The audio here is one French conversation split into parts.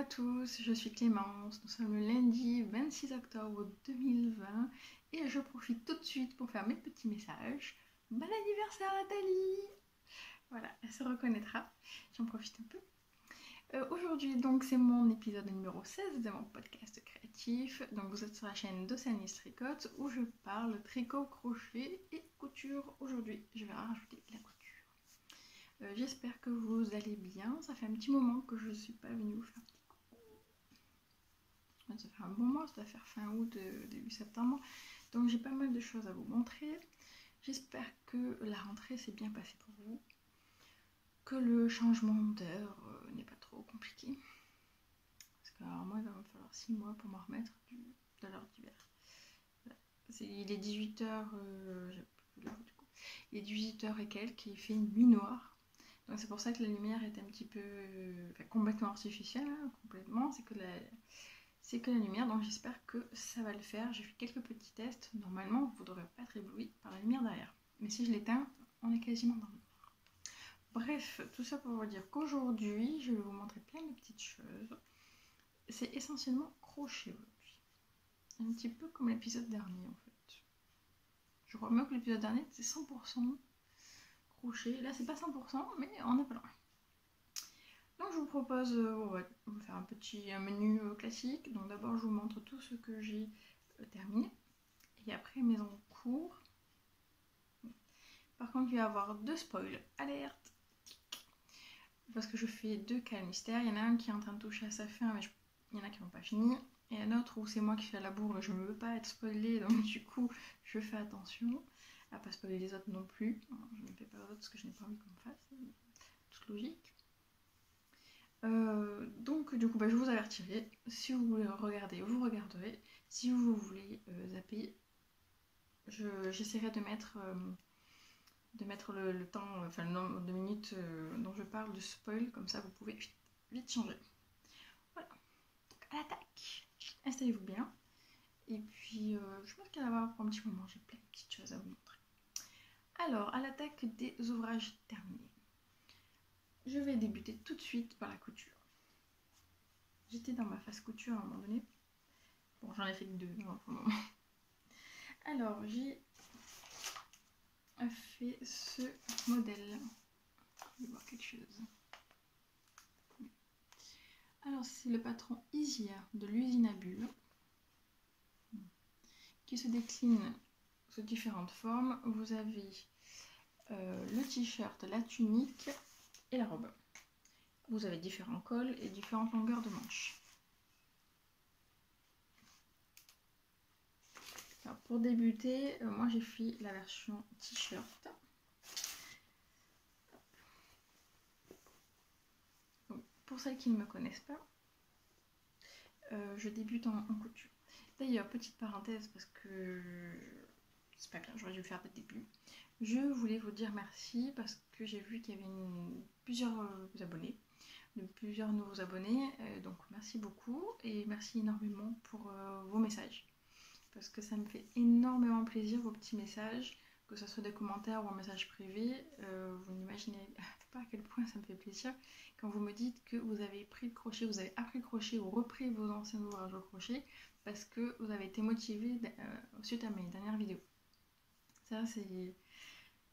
tous, je suis Clémence, nous sommes le lundi 26 octobre 2020 et je profite tout de suite pour faire mes petits messages. Bon anniversaire Nathalie! Voilà, elle se reconnaîtra, j'en profite un peu. Aujourd'hui donc c'est mon épisode numéro 16 de mon podcast créatif. Donc vous êtes sur la chaîne d'Océanie Tricote où je parle tricot, crochet et couture. Aujourd'hui je vais rajouter la couture. J'espère que vous allez bien, ça fait un petit moment que je ne suis pas venue vous faire un petit coucou. Ça fait un bon mois, ça doit faire fin août, début septembre. Donc j'ai pas mal de choses à vous montrer. J'espère que la rentrée s'est bien passée pour vous. Que le changement d'heure n'est pas trop compliqué. Parce que alors, moi il va me falloir 6 mois pour m'en remettre de l'heure d'hiver. Voilà. Il est 18h, il est 18h et quelques et il fait une nuit noire. Donc c'est pour ça que la lumière est un petit peu complètement artificielle, hein, complètement, c'est que la lumière, donc j'espère que ça va le faire. J'ai fait quelques petits tests, normalement vous ne devrez pas être ébloui par la lumière derrière. Mais si je l'éteins, on est quasiment dans le noir. Bref, tout ça pour vous dire qu'aujourd'hui, je vais vous montrer plein de petites choses. C'est essentiellement crochet aujourd'hui. Un petit peu comme l'épisode dernier en fait. Je crois même que l'épisode dernier c'était 100% crochet. Là c'est pas 100% mais on est pas loin. Donc je vous propose, on va faire un petit menu classique. Donc d'abord je vous montre tout ce que j'ai terminé. Et après mes en cours. Par contre il va y avoir 2 spoils. Alerte! Parce que je fais 2 cas mystères. Il y en a un qui est en train de toucher à sa fin, mais il y en a qui n'ont pas fini. Et un autre où c'est moi qui fais la bourre et je ne veux pas être spoilée. Donc du coup je fais attention à pas spoiler les autres non plus. Je ne fais pas les autres parce que je n'ai pas envie qu'on me fasse. Toute logique. Donc du coup je vous avertirai, si vous voulez regarder, vous regarderez, si vous voulez zapper, j'essaierai de mettre le temps, enfin le nombre de minutes dont je parle de spoil, comme ça vous pouvez vite changer. Voilà, donc à l'attaque, installez-vous bien, et puis je pense qu'elle va pour un petit moment, j'ai plein de petites choses à vous montrer. Alors, à l'attaque des ouvrages terminés, je vais débuter tout de suite par la couture. J'étais dans ma phase couture à un moment donné. Bon, j'en ai fait que 2 pour le moment. Alors, j'ai fait ce modèle. Je vais voir quelque chose. Alors, c'est le patron Isia de l'usine à bulles qui se décline sous différentes formes. Vous avez le t-shirt, la tunique et la robe. Vous avez différents cols et différentes longueurs de manches. Alors, pour débuter, moi j'ai fait la version t-shirt. Pour celles qui ne me connaissent pas, je débute en couture. D'ailleurs, petite parenthèse parce que c'est pas bien, j'aurais dû le faire dès le début. Je voulais vous dire merci parce que j'ai vu qu'il y avait plusieurs abonnés, plusieurs nouveaux abonnés. Donc merci beaucoup et merci énormément pour vos messages. Parce que ça me fait énormément plaisir vos petits messages, que ce soit des commentaires ou un message privé. Vous n'imaginez pas à quel point ça me fait plaisir quand vous me dites que vous avez pris le crochet, vous avez appris le crochet ou repris vos anciens ouvrages au crochet parce que vous avez été motivé suite à mes dernières vidéos. Ça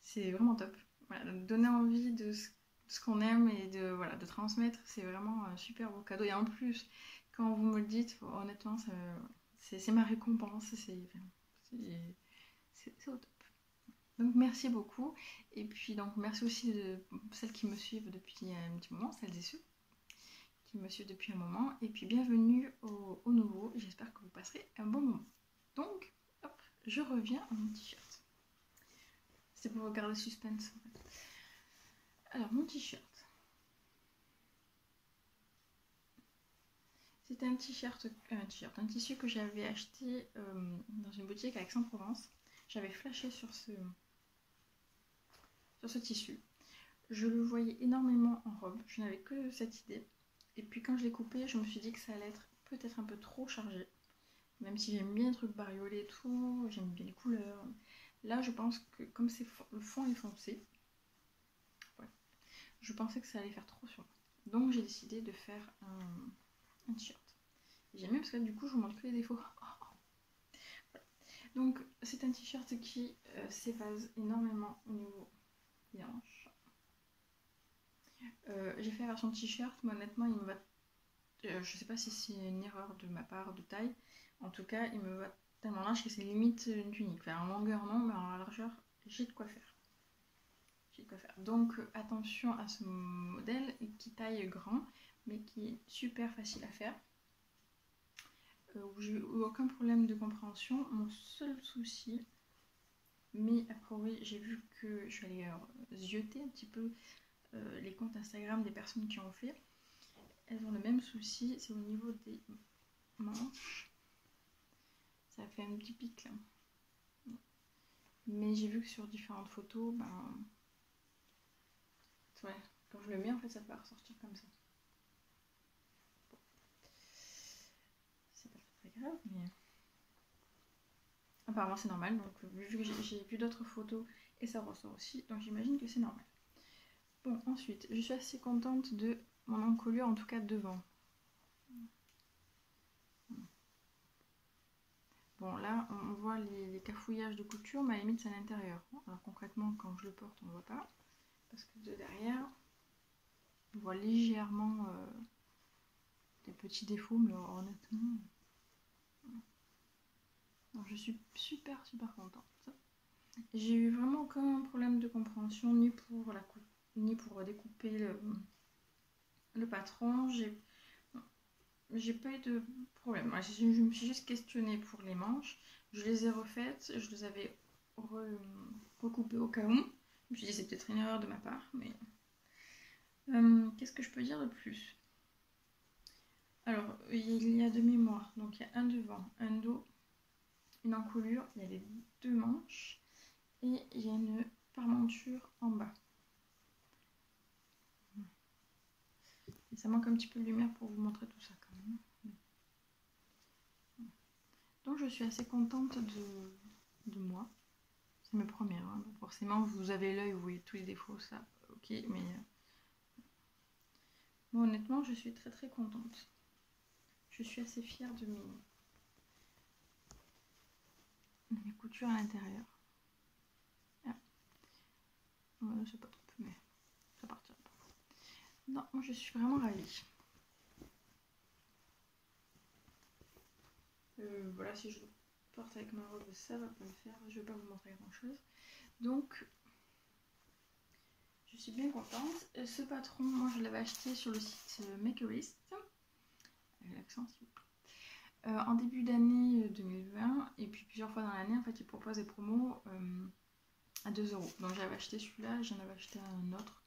c'est vraiment top. Voilà, donner envie de ce qu'on aime et de transmettre, c'est vraiment un super beau cadeau. Et en plus, quand vous me le dites, honnêtement, c'est ma récompense, c'est au top. Donc merci beaucoup. Et puis donc merci aussi de celles qui me suivent depuis un petit moment, celles et ceux qui me suivent depuis un moment. Et puis bienvenue aux nouveaux. J'espère que vous passerez un bon moment. Donc, hop, je reviens à mon t-shirt. C'est pour regarder le suspense en fait. Alors mon t-shirt. C'était un tissu que j'avais acheté dans une boutique à Aix-en-Provence. J'avais flashé sur ce tissu. Je le voyais énormément en robe. Je n'avais que cette idée. Et puis quand je l'ai coupé, je me suis dit que ça allait être peut-être un peu trop chargé. Même si j'aime bien les trucs bariolés et tout, j'aime bien les couleurs. Là, je pense que comme le fond est foncé, ouais, je pensais que ça allait faire trop sur moi. Donc j'ai décidé de faire un t-shirt. J'aime bien parce que du coup je vous montre que les défauts. Voilà. Donc c'est un t-shirt qui s'évase énormément au niveau des hanches. J'ai fait la version t-shirt, mais honnêtement il me va. Je sais pas si c'est une erreur de ma part de taille. En tout cas il me va tellement large que c'est limite une tunique. Enfin, en longueur non, mais en largeur j'ai de quoi faire. Donc attention à ce modèle qui taille grand mais qui est super facile à faire, où j'ai eu aucun problème de compréhension. Mon seul souci, mais après oui j'ai vu que je suis allée zioter un petit peu les comptes Instagram des personnes qui ont fait, elles ont le même souci, c'est au niveau des manches, ça fait un petit pic là, mais j'ai vu que sur différentes photos, ben ouais, quand je le mets en fait ça peut ressortir comme ça. C'est pas très grave, mais apparemment c'est normal, donc vu que j'ai vu d'autres photos et ça ressort aussi, donc j'imagine que c'est normal. Bon, ensuite, je suis assez contente de mon encolure, en tout cas devant. Bon, là, on voit les cafouillages de couture, mais à la limite, c'est à l'intérieur. Alors concrètement, quand je le porte, on ne voit pas. Parce que de derrière, on voit légèrement des petits défauts, mais honnêtement... Donc, je suis super contente. J'ai eu vraiment aucun problème de compréhension, ni pour découper le patron. J'ai pas eu de problème. Je me suis juste questionnée pour les manches. Je les ai refaites. Je les avais recoupées au cas où. Je me suis dit c'est peut-être une erreur de ma part. Mais qu'est-ce que je peux dire de plus? Alors, il y a de mémoire. Donc, il y a un devant, un dos, une encolure. Il y a les deux manches. Et il y a une parmenture en bas. Et ça manque un petit peu de lumière pour vous montrer tout ça quand même. Donc je suis assez contente de moi. C'est mes premières. Hein. Donc forcément, vous avez l'œil, vous voyez tous les défauts, ça, ok. Mais moi, honnêtement, je suis très contente. Je suis assez fière de mes coutures à l'intérieur. Ah. Je sais pas trop, mais ça partira pas. Non, moi je suis vraiment ravie. Voilà, si je le porte avec ma robe, ça va pas le faire. Je vais pas vous montrer grand chose. Donc, je suis bien contente. Ce patron, moi je l'avais acheté sur le site Makerist. Avec l'accent, s'il vous plaît. En début d'année 2020, et puis plusieurs fois dans l'année, en fait, ils proposent des promos à 2 €. Donc j'avais acheté celui-là, j'en avais acheté un autre.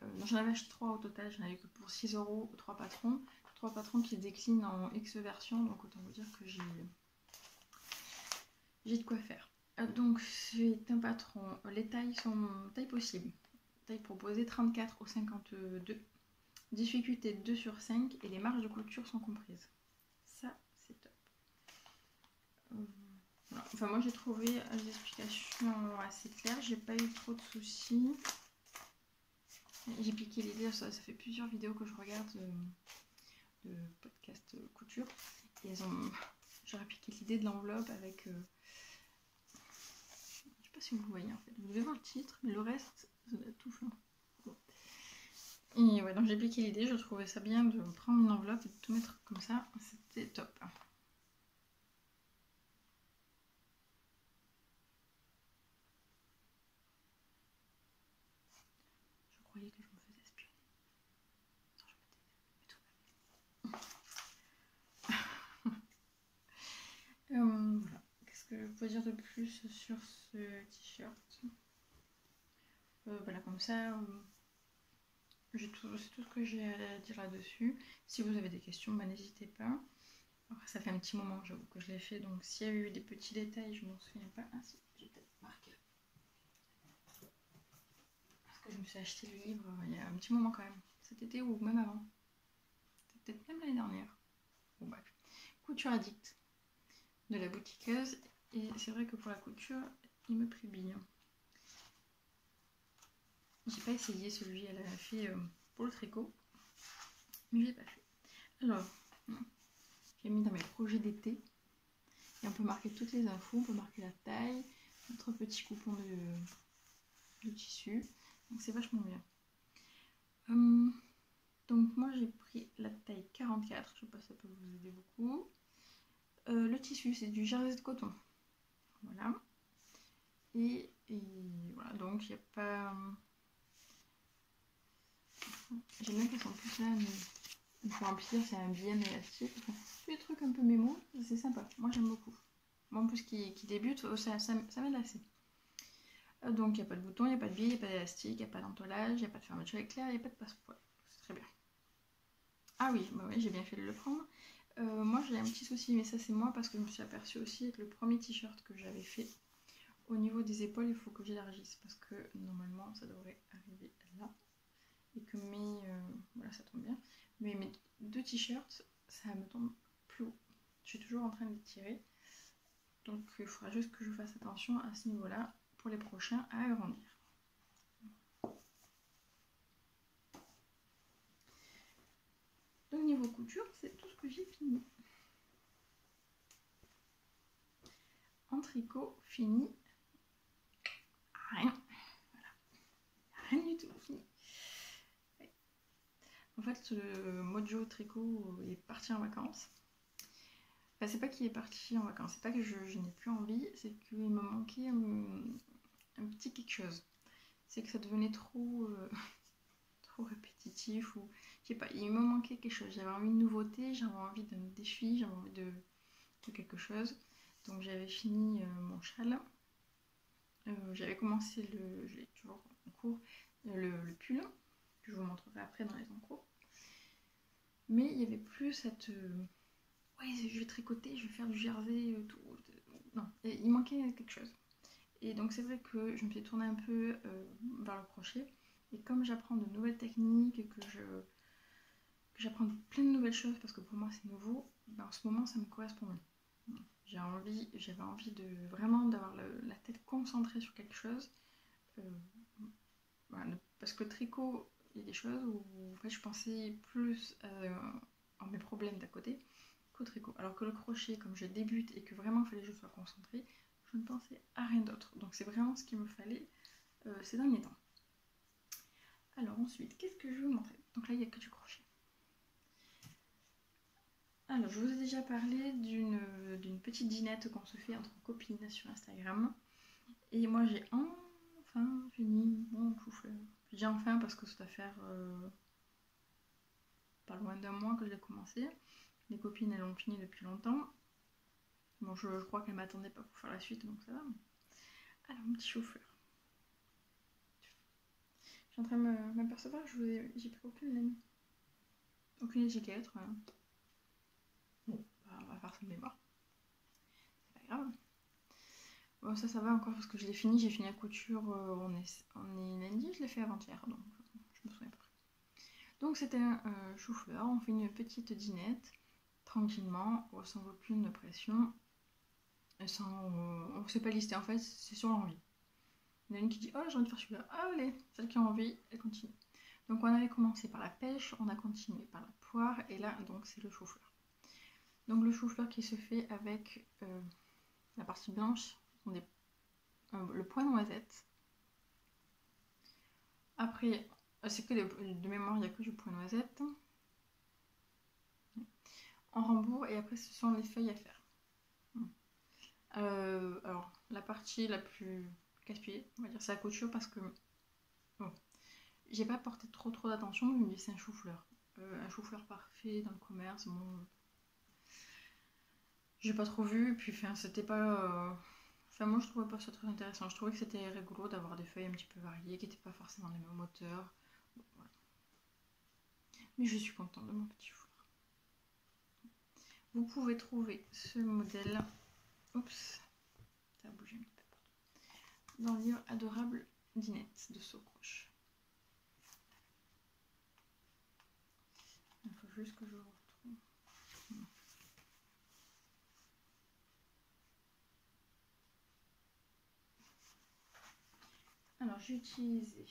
Donc j'en avais acheté 3 au total, j'en avais que pour 6 € 3 patrons. 3 patrons qui déclinent en X version, donc autant vous dire que j'ai de quoi faire. Donc c'est un patron, les tailles sont taille possible. Taille proposée 34 au 52. Difficulté 2 sur 5 et les marges de couture sont comprises. Ça, c'est top. Voilà. Enfin, moi j'ai trouvé les explications assez claires, j'ai pas eu trop de soucis. J'ai piqué l'idée, ça fait plusieurs vidéos que je regarde de podcast couture et j'aurais piqué l'idée de l'enveloppe avec je sais pas si vous voyez en fait, vous devez voir le titre mais le reste ça doit être tout fin. Bon. Et ouais, donc j'ai piqué l'idée, je trouvais ça bien de prendre une enveloppe et de tout mettre comme ça, c'était top. Je croyais que je me faisais espionner. Voilà. Qu'est-ce que je peux dire de plus sur ce t-shirt? Voilà, comme ça, c'est tout ce que j'ai à dire là-dessus. Si vous avez des questions, bah, n'hésitez pas. Alors, ça fait un petit moment, j'avoue, que je l'ai fait, donc s'il y a eu des petits détails, je m'en souviens pas. Ah si, j'ai peut-être marqué. Parce que je me suis acheté le livre il y a un petit moment quand même, cet été ou même avant. C'était peut-être même l'année dernière. Bon bref. Couture Addict de la boutiqueuse. Et c'est vrai que pour la couture, il me prébille. J'ai pas essayé celui, elle a fait pour le tricot, mais je l'ai pas fait. Alors, J'ai mis dans mes projets d'été. Et on peut marquer toutes les infos, on peut marquer la taille, notre petit coupon de tissu. Donc c'est vachement bien. Donc moi j'ai pris la taille 44, je sais pas si ça peut vous aider beaucoup. Le tissu c'est du jersey de coton. Voilà. Et voilà, donc il n'y a pas... J'aime bien qu'elles sont plus là, mais il faut remplir, c'est un bien élastique. Enfin, tous les trucs un peu mémo, c'est sympa. Moi j'aime beaucoup. Moi en plus qui débute, ça m'aide assez. Donc il n'y a pas de bouton, il n'y a pas de biais, il n'y a pas d'élastique, il n'y a pas d'entoilage, il n'y a pas de fermeture éclair, il n'y a pas de passe-poil. C'est très bien. Ah oui, bah oui, j'ai bien fait de le prendre. Moi j'ai un petit souci, mais ça c'est moi parce que je me suis aperçue aussi avec le premier t-shirt que j'avais fait. Au niveau des épaules, il faut que j'élargisse parce que normalement ça devrait arriver là. Et que voilà, ça tombe bien. Mais mes 2 t-shirts, ça me tombe plus haut. Je suis toujours en train de les tirer. Donc il faudra juste que je fasse attention à ce niveau-là pour les prochains à agrandir. Donc niveau couture, c'est tout ce que j'ai fini. En tricot, fini. Rien. Voilà. Rien du tout fini. Ouais. En fait, le Mojo tricot est parti en vacances. Enfin, c'est pas qu'il est parti en vacances, c'est pas que je n'ai plus envie, c'est qu'il me manquait un petit quelque chose. C'est que ça devenait trop, trop répétitif ou je sais pas, il me manquait quelque chose. J'avais envie de nouveauté, j'avais envie d'un défi, j'avais envie de quelque chose. Donc j'avais fini mon châle. J'avais commencé j'ai toujours en cours, le pull, que je vous montrerai après dans les encours. Mais il n'y avait plus cette... ouais, je vais tricoter, je vais faire du jersey, tout. Non, il manquait quelque chose. Et donc c'est vrai que je me suis tournée un peu vers le crochet. Et comme j'apprends de nouvelles techniques et que j'apprends plein de nouvelles choses parce que pour moi c'est nouveau, ben en ce moment ça me correspond bien. J'avais envie de vraiment d'avoir la tête concentrée sur quelque chose. Voilà, parce que le tricot, il y a des choses où en fait, je pensais plus en mes problèmes d'à côté qu'au tricot. Alors que le crochet, comme je débute et que vraiment il fallait que je sois concentrée, je ne pensais à rien d'autre. Donc c'est vraiment ce qu'il me fallait ces derniers temps. Alors ensuite, qu'est-ce que je vais vous montrer? Donc là, il n'y a que du crochet. Alors, je vous ai déjà parlé d'une petite dînette qu'on se fait entre copines sur Instagram. Et moi, j'ai enfin fini mon chou-fleur. Je dis enfin parce que ça doit faire pas loin d'un mois que je l'ai commencé. Les copines, elles l'ont fini depuis longtemps. Bon, je crois qu'elles m'attendaient pas pour faire la suite, donc ça va. Alors, mon petit chou-fleur. Je suis en train de m'apercevoir que j'ai pris aucune laine. Aucune étiquette, voilà. Bon, bah, on va faire ça de mémoire. C'est pas grave. Bon, ça va encore parce que je l'ai fini. J'ai fini la couture, on est lundi, je l'ai fait avant-hier, donc je me souviens pas. Donc c'était un chou-fleur, on fait une petite dînette, tranquillement, sans aucune pression, on ne s'est pas listé en fait, c'est sur l'envie. Il y en a une qui dit « Oh, j'ai envie de faire celui-là ». Ah, allez, celle qui a envie, elle continue. Donc on avait commencé par la pêche, on a continué par la poire, et là, donc c'est le chou-fleur. Donc le chou-fleur qui se fait avec la partie blanche, le point noisette. Après, c'est que de mémoire, il n'y a que du point noisette. En rembourg, et après ce sont les feuilles à faire. Alors, la partie la plus casse-pied, on va dire, c'est la couture parce que bon, j'ai pas porté trop d'attention, je me dis c'est un chou-fleur. Un chou-fleur parfait dans le commerce, bon. J'ai pas trop vu, et puis enfin, c'était pas. Enfin, moi je trouvais pas ça très intéressant. Je trouvais que c'était rigolo d'avoir des feuilles un petit peu variées, qui n'étaient pas forcément les mêmes hauteurs. Bon, voilà. Mais je suis contente de mon petit chou-fleur. Vous pouvez trouver ce modèle. Oups, ça a bougé un petit peu partout. Dans le livre Adorable Dinette de Socroche. Il faut juste que je le retrouve. Alors j'ai utilisé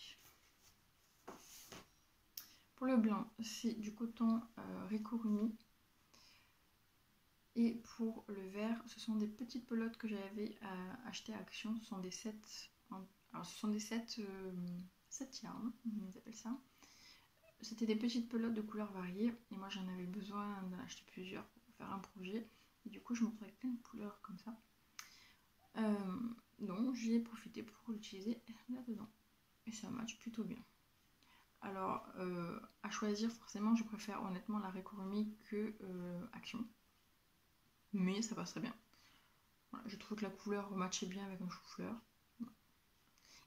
pour le blanc, c'est du coton Rikurumi. Et pour le vert, ce sont des petites pelotes que j'avais achetées à Action. Ce sont des sets, alors ce sont des sets yarn, ils appellent ça. C'était des petites pelotes de couleurs variées et moi j'en avais besoin d'en acheter plusieurs pour faire un projet. Et du coup je me retrouvais avec plein de couleurs comme ça. Donc j'y ai profité pour l'utiliser là-dedans. Et ça match plutôt bien. Alors à choisir forcément je préfère honnêtement la Rekurumi que Action. Mais ça passe très bien. Voilà, je trouve que la couleur matchait bien avec un chou-fleur.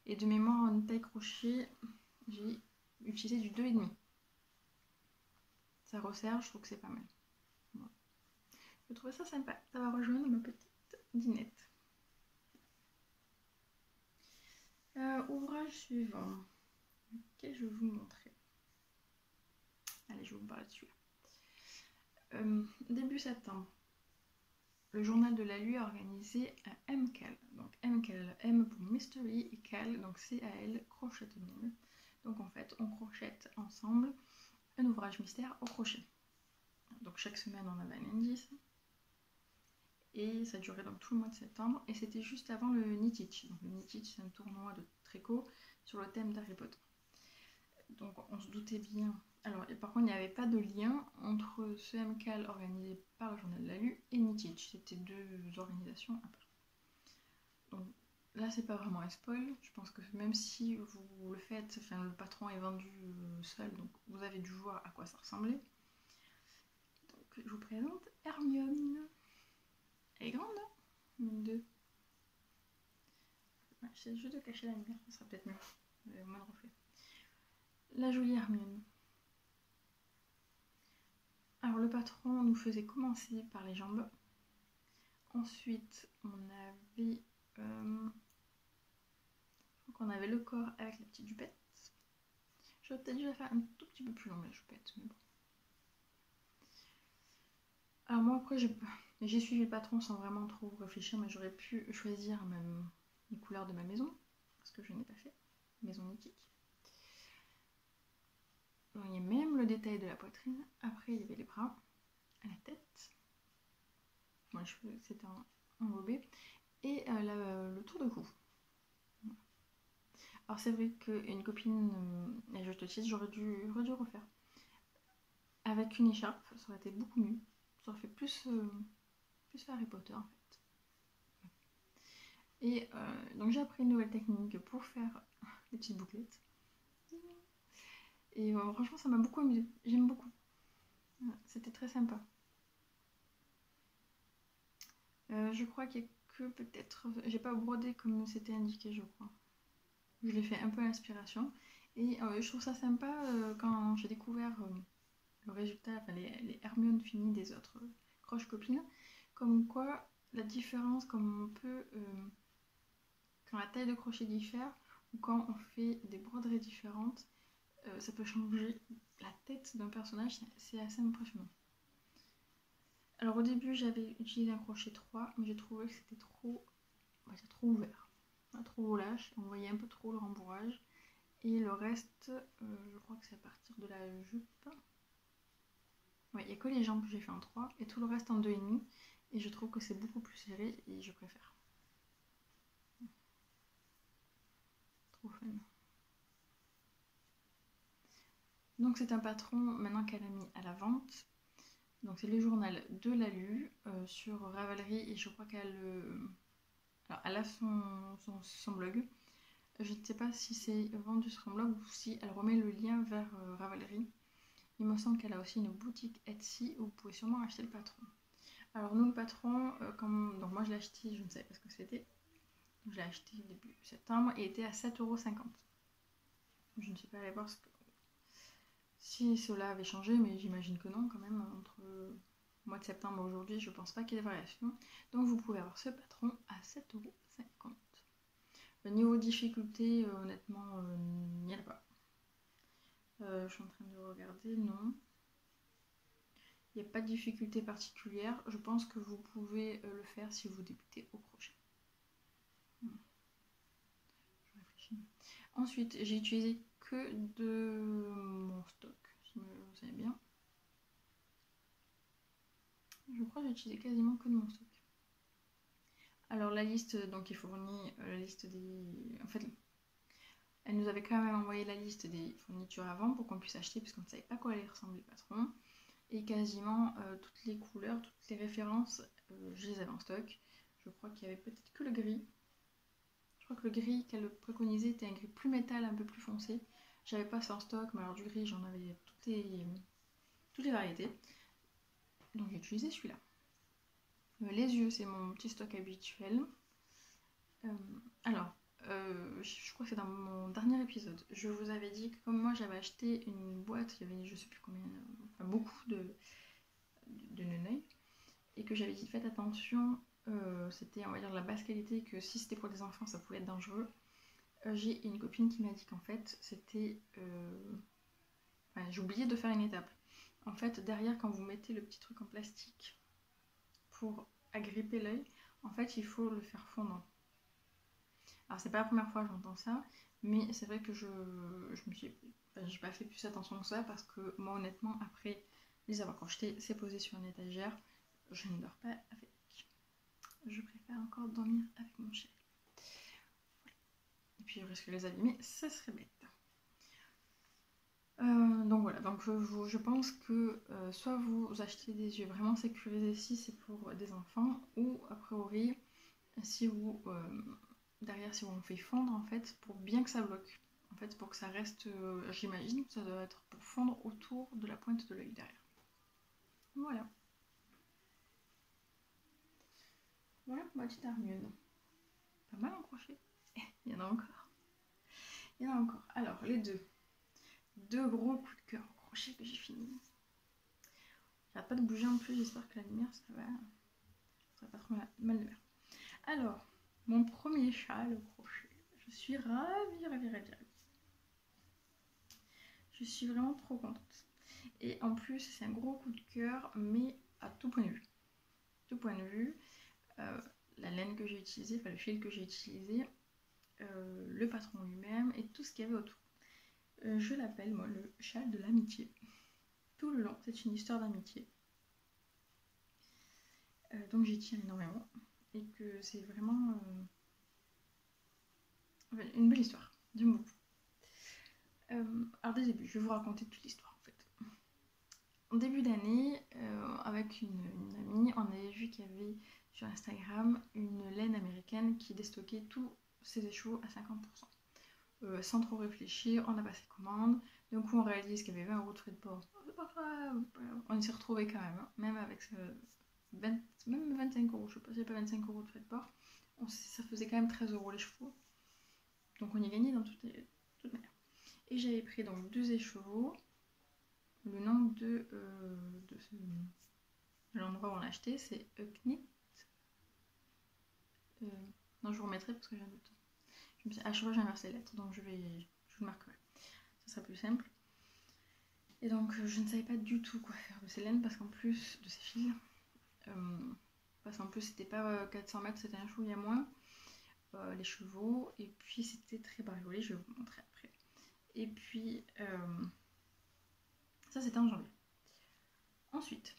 Et de mémoire en taille crochet, j'ai utilisé du 2,5. Ça resserre, je trouve que c'est pas mal. Voilà. Je trouve ça sympa. Ça va rejoindre ma petite dinette. Ouvrage suivant. Ok, je vais vous montrer. Allez, je vais vous parler dessus. Début septembre, le journal de la Lue a organisé un MCAL. Donc MCAL, M pour Mystery et CAL, donc C-A-L, crochet along. Donc en fait, on crochette ensemble un ouvrage mystère au crochet. Donc chaque semaine, on avait un indice. Et ça durait donc tout le mois de septembre. Et c'était juste avant le Knitich. Donc le Knitich, c'est un tournoi de tricot sur le thème d'Harry Potter. Donc on se doutait bien. Alors, par contre, il n'y avait pas de lien entre ce MCAL organisé par le Journal de la Lue et Knitich. C'était deux organisations à part. Donc là, c'est pas vraiment un spoil. Je pense que même si vous le faites, enfin, le patron est vendu seul, donc vous avez dû voir à quoi ça ressemblait. Donc je vous présente Hermione. Elle est grande, hein, une, deux. Ouais, j'essaie juste de cacher la lumière, ça sera peut-être mieux. Moins de reflet. La jolie Hermione. Alors le patron nous faisait commencer par les jambes. Ensuite, on avait, le corps avec la petite jupette. J'aurais peut-être dû la faire un tout petit peu plus longue la jupette, mais bon. Alors moi après j'ai suivi le patron sans vraiment trop réfléchir, mais j'aurais pu choisir même les couleurs de ma maison, parce que je n'ai pas fait, maison mythique. Donc, il y a même le détail de la poitrine, après il y avait les bras, la tête, moi les cheveux c'était enrobé, et le tour de cou. Alors c'est vrai qu'une copine, et je te dis, j'aurais dû refaire. Avec une écharpe, ça aurait été beaucoup mieux. Ça aurait fait plus Harry Potter en fait. Et donc j'ai appris une nouvelle technique pour faire les petites bouclettes. Et franchement ça m'a beaucoup amusé. J'aime beaucoup. Voilà, c'était très sympa. Je crois qu'il y a que peut-être... J'ai pas brodé comme c'était indiqué je crois. Je l'ai fait un peu à l'inspiration. Et je trouve ça sympa quand j'ai découvert le résultat, enfin les Hermione finies des autres croche copines, comme quoi la différence, comme on peut, quand la taille de crochet diffère, ou quand on fait des broderies différentes, ça peut changer la tête d'un personnage, c'est assez impressionnant. Alors au début j'avais utilisé un crochet 3, mais j'ai trouvé que c'était trop ouvert, trop lâche, on voyait un peu trop le rembourrage. Et le reste, je crois que c'est à partir de la jupe. Ouais, il n'y a que les jambes que j'ai fait en 3 et tout le reste en 2,5. Et je trouve que c'est beaucoup plus serré et je préfère. Trop fun. Donc c'est un patron maintenant qu'elle a mis à la vente. Donc c'est le journal de la Lue sur Ravelry et je crois qu'elle alors, elle a son blog. Je ne sais pas si c'est vendu sur son blog ou si elle remet le lien vers Ravelry. Il me semble qu'elle a aussi une boutique Etsy où vous pouvez sûrement acheter le patron. Alors nous le patron, donc moi je l'ai acheté, je ne savais pas ce que c'était. Je l'ai acheté début septembre et était à 7,50 €. Je ne sais pas aller voir si cela avait changé, mais j'imagine que non quand même. Entre le mois de septembre et aujourd'hui, je ne pense pas qu'il y ait des variations. Donc vous pouvez avoir ce patron à 7,50 €. Le niveau difficulté, honnêtement, il n'y en a pas. Je suis en train de regarder, non. Il n'y a pas de difficulté particulière. Je pense que vous pouvez le faire si vous débutez au crochet. Je réfléchis. Ensuite, j'ai utilisé que de mon stock, si vous savez bien. Je Je crois que j'ai utilisé quasiment que de mon stock. Alors la liste, donc il fournit la liste des... En fait, elle nous avait quand même envoyé la liste des fournitures avant pour qu'on puisse acheter, puisqu'on ne savait pas quoi allait ressembler le patron. Et quasiment toutes les couleurs, toutes les références, je les avais en stock. Je crois qu'il y avait peut-être que le gris. Je crois que le gris qu'elle préconisait était un gris plus métal, un peu plus foncé. J'avais pas ça en stock, mais alors du gris, j'en avais toutes les variétés. Donc j'ai utilisé celui-là. Les yeux, c'est mon petit stock habituel. Alors, je crois que c'est dans mon dernier épisode. Je vous avais dit que comme moi j'avais acheté une boîte, il y avait je sais plus combien, enfin beaucoup de Neneuil, et que j'avais dit faites attention, c'était on va dire de la basse qualité, que si c'était pour des enfants ça pouvait être dangereux. J'ai une copine qui m'a dit qu'en fait c'était... Enfin, j'ai oublié de faire une étape. En fait, derrière, quand vous mettez le petit truc en plastique pour agripper l'œil, en fait, il faut le faire fondre. Alors, c'est pas la première fois que j'entends ça, mais c'est vrai que je me suis... Enfin, j'ai pas fait plus attention que ça, parce que moi, honnêtement, après les avoir crochetés, c'est posé sur une étagère, je ne dors pas avec. Je préfère encore dormir avec mon chien. Et puis, je risque de les abîmer, ça serait bête. Donc voilà, donc je pense que soit vous achetez des yeux vraiment sécurisés si c'est pour des enfants, ou a priori si vous derrière si on fait fondre en fait pour bien que ça bloque. En fait pour que ça reste, j'imagine que ça doit être pour fondre autour de la pointe de l'œil derrière. Voilà. Voilà ma petite armure. Pas mal en crochet. Il y en a encore. Il y en a encore. Alors les deux gros coups de cœur au crochet que j'ai fini. J'arrête pas de bouger en plus, j'espère que la lumière ça va pas trop mal de mer. Alors, mon premier châle au crochet. Je suis ravie. Je suis vraiment trop contente. Et en plus, c'est un gros coup de cœur, mais à tout point de vue. Tout point de vue, la laine que j'ai utilisée, enfin le fil que j'ai utilisé, le patron lui-même et tout ce qu'il y avait autour. Je l'appelle, moi, le châle de l'amitié. Tout le long, c'est une histoire d'amitié. Donc j'y tiens énormément. Et que c'est vraiment une belle histoire. J'aime beaucoup. Alors dès le début, je vais vous raconter toute l'histoire en fait. En début d'année, avec une amie, on avait vu qu'il y avait sur Instagram une laine américaine qui déstockait tous ses échos à 50%. Sans trop réfléchir, on a passé commande. D'un coup, on réalise qu'il y avait 20 € de frais de port. C'est pas grave, on s'est retrouvés quand même, hein. Même avec même 25 €, je sais pas si c'est pas 25 € de frais de port. Ça faisait quand même 13 € les chevaux. Donc on y gagnait dans toute manière. Et j'avais pris donc 2 écheveaux. Le nom de l'endroit où on l'a acheté, c'est Knit. Non, je vous remettrai parce que j'ai un doute. À chaque fois, j'ai inversé les lettres, donc je vous le marquerai. Ça sera plus simple. Et donc, je ne savais pas du tout quoi faire de ces laines parce qu'en plus de ces fils, parce qu'en plus, c'était pas 400 mètres, c'était un chouïa moins. Les chevaux, et puis c'était très bariolé, je vais vous montrer après. Et puis, ça c'était en janvier. Ensuite,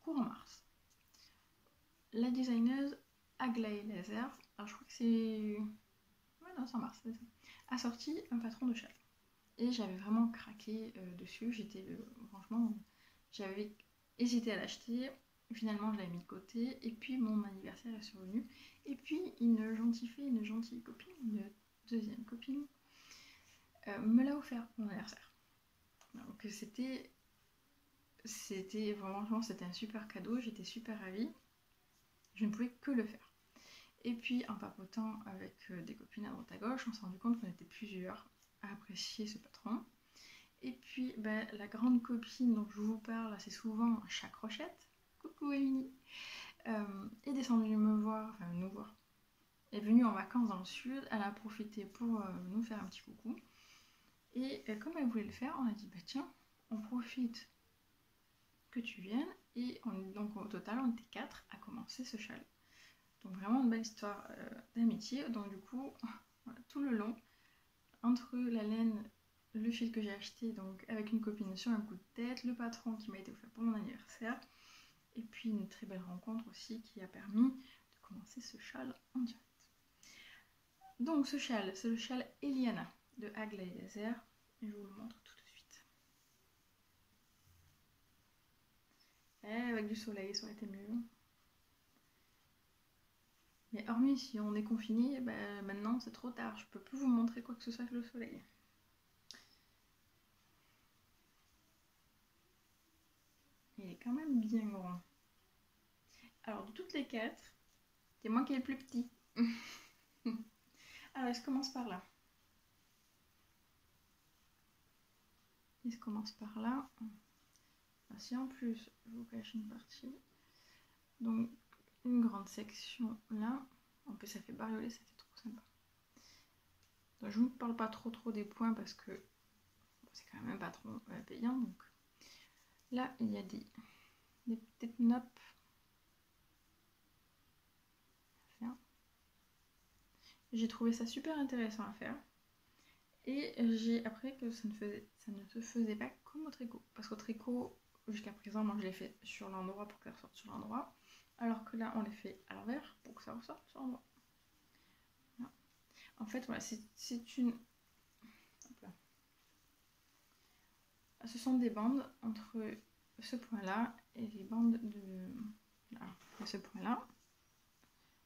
courant mars, la designeuse Aglaé Laser, alors je crois que c'est... Ouais, non, c'est en mars, c'est ça, a sorti un patron de châle. Et j'avais vraiment craqué dessus, franchement, j'avais hésité à l'acheter. Finalement, je l'avais mis de côté, et puis mon anniversaire est survenu, et puis une gentille copine, une deuxième copine, me l'a offert pour mon anniversaire. Donc c'était vraiment, c'était un super cadeau, j'étais super ravie, je ne pouvais que le faire. Et puis en papotant avec des copines à droite à gauche, on s'est rendu compte qu'on était plusieurs à apprécier ce patron. Et puis la grande copine dont je vous parle assez souvent, Chat Crochette, coucou Émilie, est descendue nous voir, est venue en vacances dans le sud, elle a profité pour nous faire un petit coucou. Et comme elle voulait le faire, on a dit tiens, on profite que tu viennes. Et donc au total, on était 4 à commencer ce châle. Donc vraiment une belle histoire d'amitié. Donc du coup, voilà, tout le long, entre la laine, le fil que j'ai acheté donc avec une copine sur un coup de tête, le patron qui m'a été offert pour mon anniversaire, Et puis une très belle rencontre aussi qui a permis de commencer ce châle en direct. Donc ce châle, c'est le châle Eliana de Aglaé Laser. Et je vous le montre tout de suite. Et avec du soleil, ça aurait été mieux. Mais hormis si on est confiné, bah, maintenant c'est trop tard. Je peux plus vous montrer quoi que ce soit avec le soleil. Il est quand même bien grand. Alors de toutes les 4, c'est moi qui est le plus petit. Alors il se commence par là. Il se commence par là. Alors, si en plus je vous cache une partie, donc une grande section là. En plus ça fait bariolé, ça fait trop sympa. Donc je ne vous parle pas trop des points parce que bon, c'est quand même pas trop payant. Donc là il y a des petites nappes. J'ai trouvé ça super intéressant à faire. Et j'ai appris que ça ne se faisait pas comme au tricot. Parce qu'au tricot, jusqu'à présent, moi je l'ai fait sur l'endroit pour que ça ressorte sur l'endroit. Alors que là, on les fait à l'envers pour que ça ressorte sur l'endroit. Voilà. En fait, voilà, c'est une... Hop là. Ce sont des bandes entre ce point-là et les bandes de... Là, à ce point-là.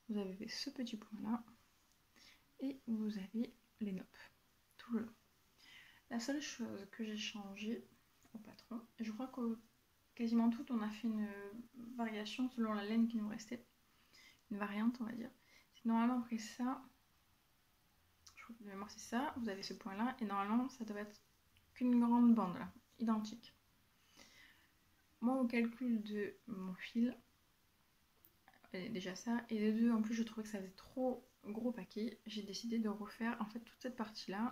Vous avez ce petit point-là. Et vous avez les noppes. Tout le long. La seule chose que j'ai changé au patron, et je crois que quasiment tout, on a fait une variation selon la laine qui nous restait, une variante on va dire. C'est normalement après ça, je crois que de mémoire c'est ça, vous avez ce point là, et normalement ça doit être qu'une grande bande là, identique. Moi au calcul de mon fil, déjà ça, et de deux en plus je trouvais que ça faisait trop gros paquet, j'ai décidé de refaire en fait toute cette partie là,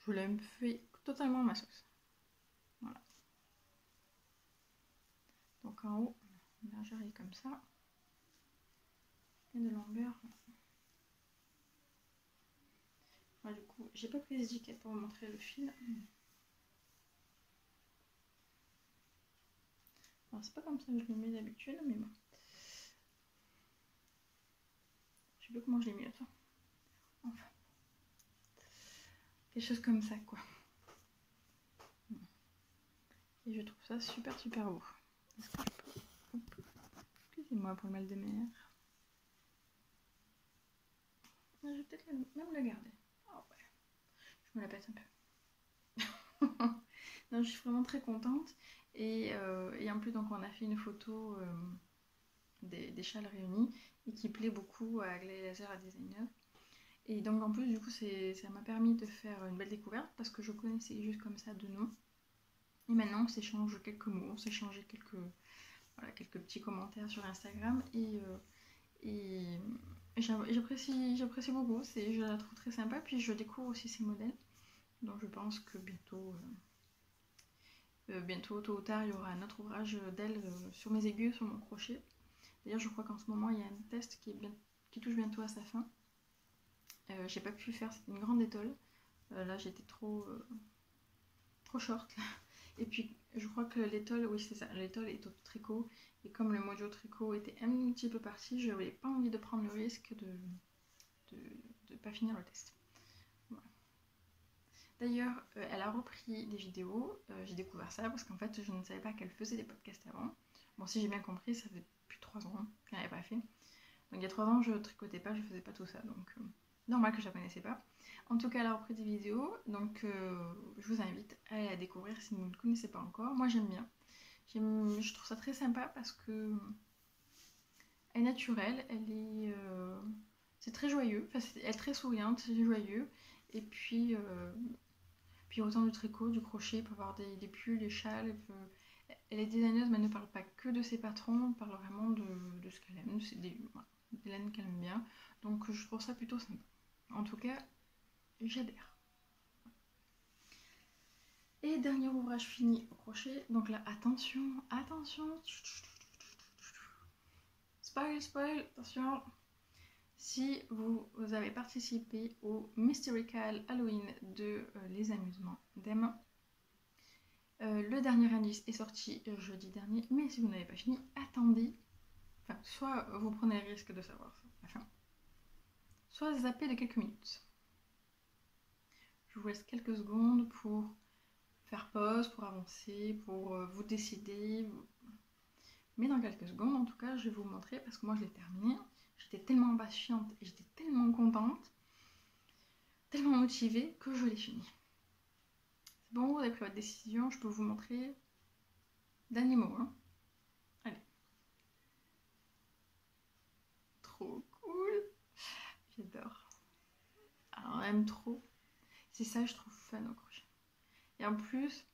je l'ai fait totalement à ma sauce. Voilà. Donc en haut, une largeur comme ça, et de longueur. Voilà, du coup, j'ai pas pris les étiquettes pour vous montrer le fil. Alors c'est pas comme ça que je le mets d'habitude, mais bon. Je sais plus comment je l'ai mis, attends. Enfin. Quelque chose comme ça, quoi. Et je trouve ça super beau. Est-ce que je peux... Excusez-moi pour le mal de mer. Je vais peut-être même le garder. Oh ouais. Je me la pète un peu. Non, je suis vraiment très contente. Et en plus, donc, on a fait une photo des châles réunis et qui plaît beaucoup à Aglaé Laser à Designer. Et donc en plus du coup ça m'a permis de faire une belle découverte parce que je connaissais juste comme ça de nom. Et maintenant on s'échange quelques mots, on s'échange quelques petits commentaires sur Instagram et j'apprécie beaucoup, je la trouve très sympa, puis je découvre aussi ses modèles. Donc je pense que bientôt, tôt ou tard, il y aura un autre ouvrage d'elle sur mes aiguilles, sur mon crochet. D'ailleurs je crois qu'en ce moment il y a un test qui touche bientôt à sa fin. J'ai pas pu faire, c'était une grande étole. Là j'étais trop short là. Et puis je crois que l'étole, oui c'est ça, l'étole est au tricot. Et comme le mojo tricot était un petit peu parti, je n'avais pas envie de prendre le risque de pas finir le test. Voilà. D'ailleurs, elle a repris des vidéos, j'ai découvert ça parce qu'en fait je ne savais pas qu'elle faisait des podcasts avant. Bon, si j'ai bien compris, ça fait plus de 3 ans qu'elle n'avait pas fait. Donc il y a 3 ans je tricotais pas, je faisais pas tout ça, donc normal que je la connaissais pas. En tout cas, elle a repris des vidéos, donc je vous invite à aller la découvrir si vous ne le connaissez pas encore. Moi j'aime bien. Je trouve ça très sympa parce que elle est naturelle, c'est très joyeux, enfin, elle est très souriante, c'est joyeux. Et puis autant du tricot, du crochet, il peut avoir des pulls, des châles. Elle est designeuse, mais elle ne parle pas que de ses patrons, elle parle vraiment de ce qu'elle aime, des laines qu'elle aime bien. Donc je trouve ça plutôt sympa. En tout cas, j'adhère. Et dernier ouvrage fini au crochet. Donc là, attention. Spoil, attention. Si vous avez participé au Mystical Halloween de Les Amusements d'Emma, Le dernier indice est sorti jeudi dernier, mais si vous n'avez pas fini, attendez. Enfin, soit vous prenez le risque de savoir ça, enfin, soit zappez de quelques minutes. Je vous laisse quelques secondes pour faire pause, pour avancer, pour vous décider. Mais dans quelques secondes, en tout cas, je vais vous montrer, parce que moi je l'ai terminé. J'étais tellement impatiente et j'étais tellement contente, tellement motivée que je l'ai fini. C'est bon, vous avez pris votre décision, je peux vous montrer d'animaux. Hein. Allez. Trop cool. J'adore. Alors, on aime trop. C'est ça que je trouve fun au crochet. Et en plus,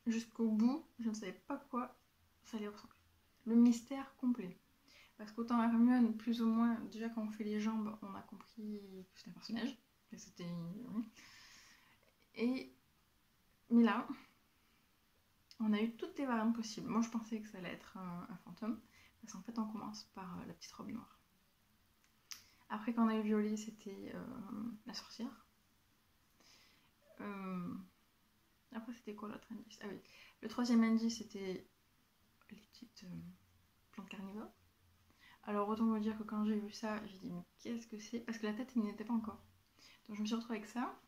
jusqu'au bout, je ne savais pas quoi ça allait ressembler. Le mystère complet. Parce qu'autant Hermione, plus ou moins, déjà quand on fait les jambes, on a compris que c'était un personnage. Que c'était... Oui. Mais là, on a eu toutes les variantes possibles. Moi, je pensais que ça allait être un fantôme. Parce qu'en fait, on commence par la petite robe noire. Après, quand on a eu violet, c'était la sorcière. Après, c'était quoi l'autre indice? Ah oui, le troisième indice, c'était les petites plantes carnivores. Alors, autant vous dire que quand j'ai vu ça, j'ai dit, mais qu'est-ce que c'est? Parce que la tête, il n'y était pas encore. Donc, je me suis retrouvée avec ça.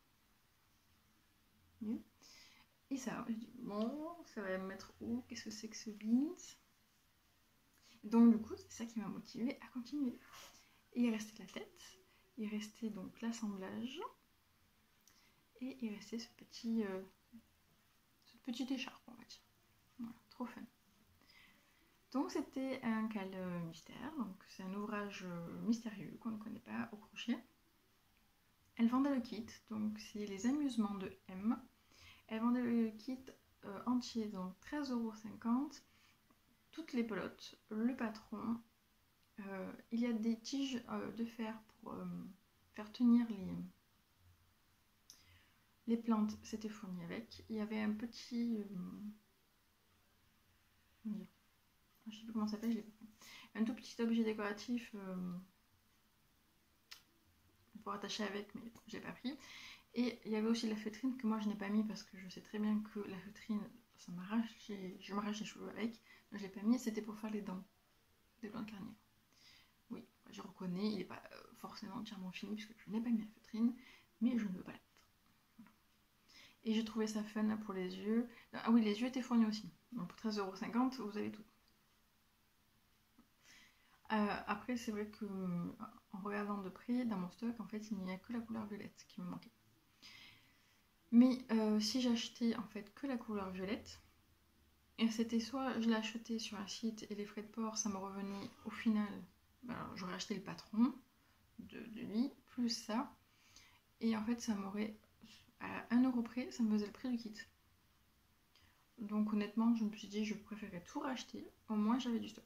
Et ça, je dis, bon, ça va me mettre où? Qu'est-ce que c'est que ce beans? Donc, du coup, c'est ça qui m'a motivée à continuer. Et il restait la tête, il restait donc l'assemblage, et il restait cette petite écharpe, on va dire. Voilà, trop fun. Donc c'était un cal mystère, donc c'est un ouvrage mystérieux qu'on ne connaît pas au crochet. Elle vendait le kit, donc c'est les amusements de M. Elle vendait le kit entier, donc 13,50 €, toutes les pelotes, le patron. Il y a des tiges de fer pour faire tenir les plantes, c'était fourni avec. Il y avait un petit... comment dire, je sais plus comment ça s'appelle, je l'ai pas fait. Un tout petit objet décoratif pour attacher avec, mais bon, j'ai pas pris. Et il y avait aussi la feutrine que moi je n'ai pas mis parce que je sais très bien que la feutrine, ça m'arrache, je m'arrache les cheveux avec. Donc je l'ai pas mis, c'était pour faire les dents des plantes carnivores. Oui, je reconnais, il n'est pas forcément entièrement fini puisque je n'ai pas mis la feutrine, mais je ne veux pas la mettre. Voilà. Et j'ai trouvé ça fun pour les yeux. Ah oui, les yeux étaient fournis aussi. Donc pour 13,50 €, vous avez tout. Après, c'est vrai que en regardant de près, dans mon stock, en fait, il n'y a que la couleur violette qui me manquait. Mais si j'achetais en fait que la couleur violette, et c'était soit je l'achetais sur un site et les frais de port, ça me revenait au final, alors j'aurais acheté le patron de lui, plus ça, et en fait ça m'aurait, à 1 € près, ça me faisait le prix du kit. Donc honnêtement, je me suis dit, je préférais tout racheter, au moins j'avais du stock.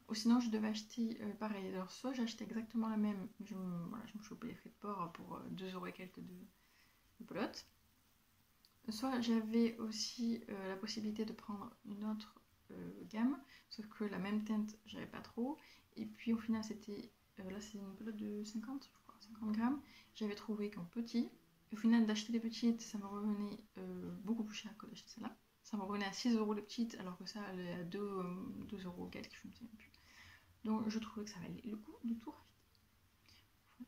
Ou sinon, je devais acheter pareil. Alors, soit j'achetais exactement la même, je me chopais les frais de port pour 2 € et quelques de pelote. Soit j'avais aussi la possibilité de prendre une autre gamme, sauf que la même teinte, j'avais pas trop. Et puis au final, c'était. Là, c'est une pelote de 50, je crois, 50 grammes. J'avais trouvé qu'en petit. Au final, d'acheter des petites, ça me revenait beaucoup plus cher que d'acheter celle-là. Ça me revenait à 6 € les petites, alors que ça, elle est à 2 € quelques, je ne sais même plus. Donc je trouvais que ça valait le coup de tout racheter.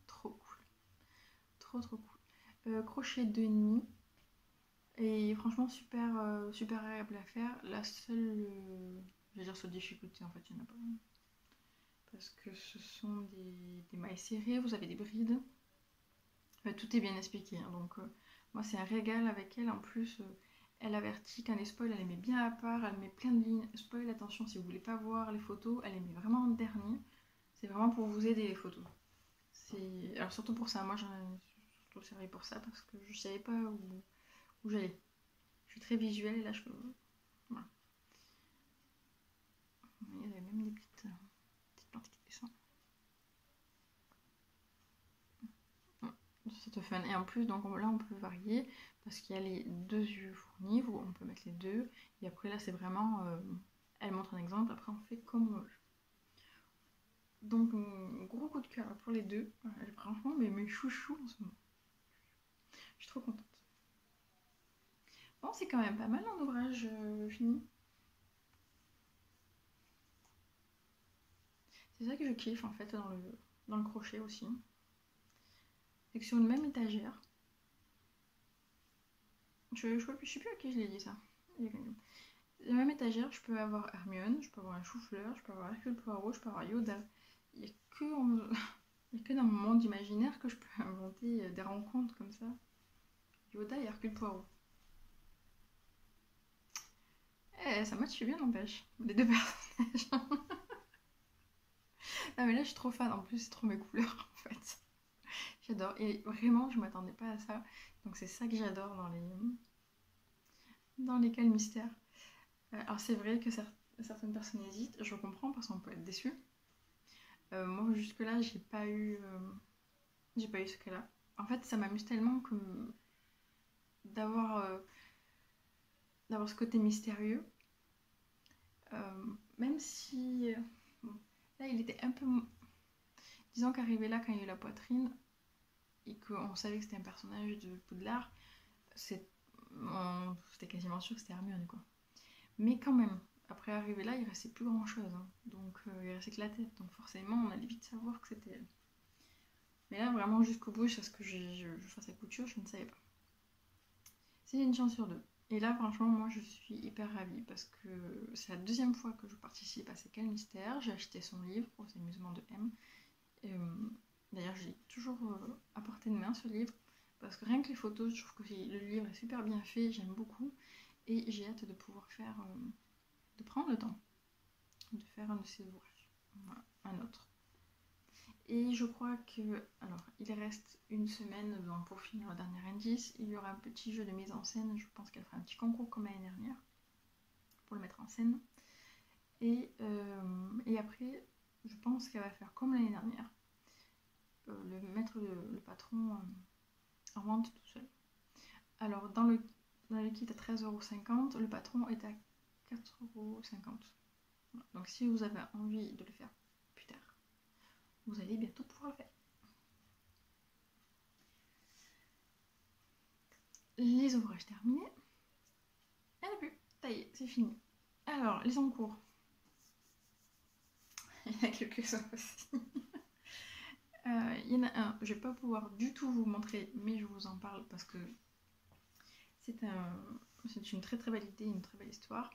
Trop cool. Trop trop cool. Crochet 2,5. Et franchement super agréable à faire. La seule, je vais dire seule difficulté en fait, il n'y en a pas. Parce que ce sont des mailles serrées, vous avez des brides. Tout est bien expliqué. Hein, donc moi c'est un régal avec elle. En plus elle avertit quand les spoils, elle les met bien à part, elle met plein de lignes. Spoil, attention, si vous voulez pas voir les photos, elle les met vraiment en dernier. C'est vraiment pour vous aider les photos. Alors surtout pour ça, moi j'en ai surtout servi pour ça parce que je savais pas où j'allais. Je suis très visuelle et là je peux... Voilà. Il y avait même des petites plantes qui descendent. C'est fun. Et en plus, donc là on peut varier parce qu'il y a les 2 yeux fournis, on peut mettre les deux. Et après là c'est vraiment... elle montre un exemple, après on fait comme on veut. Donc gros coup de cœur pour les deux. Franchement, mes chouchous en ce moment. Je suis trop contente. c'est quand même pas mal en ouvrage fini. C'est ça que je kiffe en fait dans le crochet aussi. C'est que sur une même étagère, je sais plus à qui je l'ai dit ça. La même étagère, je peux avoir Hermione, je peux avoir un chou-fleur, je peux avoir Hercule Poirot, je peux avoir Yoda. Il n'y a que dans mon monde imaginaire que je peux inventer des rencontres comme ça. Yoda et Hercule Poirot. Ça matche bien, n'empêche. Les deux personnages. Non, mais là, je suis trop fan. En plus, c'est trop mes couleurs, en fait. J'adore. Et vraiment, je m'attendais pas à ça. Donc, c'est ça que j'adore dans les cales mystères. Alors, c'est vrai que certaines personnes hésitent. Je comprends parce qu'on peut être déçu. Moi, jusque-là, j'ai pas eu ce cas-là. En fait, ça m'amuse tellement que d'avoir ce côté mystérieux. Même si bon, là il était un peu, disons qu'arrivé là quand il y a eu la poitrine et qu'on savait que c'était un personnage de Poudlard, c'était quasiment sûr que c'était Hermione quoi. Mais quand même, après arriver là il restait plus grand chose hein. Donc il restait que la tête, donc forcément on allait vite savoir que c'était elle. Mais là vraiment jusqu'au bout, jusqu'à ce que je fasse la couture, je ne savais pas. C'est une chance sur deux. Et là, franchement, moi, je suis hyper ravie parce que c'est la deuxième fois que je participe à ces cales mystères. J'ai acheté son livre aux amusements de M. D'ailleurs, j'ai toujours à portée de main ce livre parce que rien que les photos, je trouve que le livre est super bien fait, j'aime beaucoup. Et j'ai hâte de pouvoir de prendre le temps de faire un de ces ouvrages. Voilà, un autre. Et je crois que, alors, il reste une semaine pour finir le dernier indice. Il y aura un petit jeu de mise en scène. Je pense qu'elle fera un petit concours comme l'année dernière pour le mettre en scène. Et après, je pense qu'elle va faire comme l'année dernière, mettre le patron en vente tout seul. Alors, dans le kit à 13,50 €, le patron est à 4,50 €. Donc, si vous avez envie de le faire plus tard, vous allez bientôt pouvoir le faire. Les ouvrages terminés. Elle n'a plus. Ça y est, c'est fini. Alors, les encours. Il y en a quelques-uns aussi. Il y en a un, je ne vais pas pouvoir du tout vous montrer, mais je vous en parle parce que c'est une très très belle idée, une très belle histoire.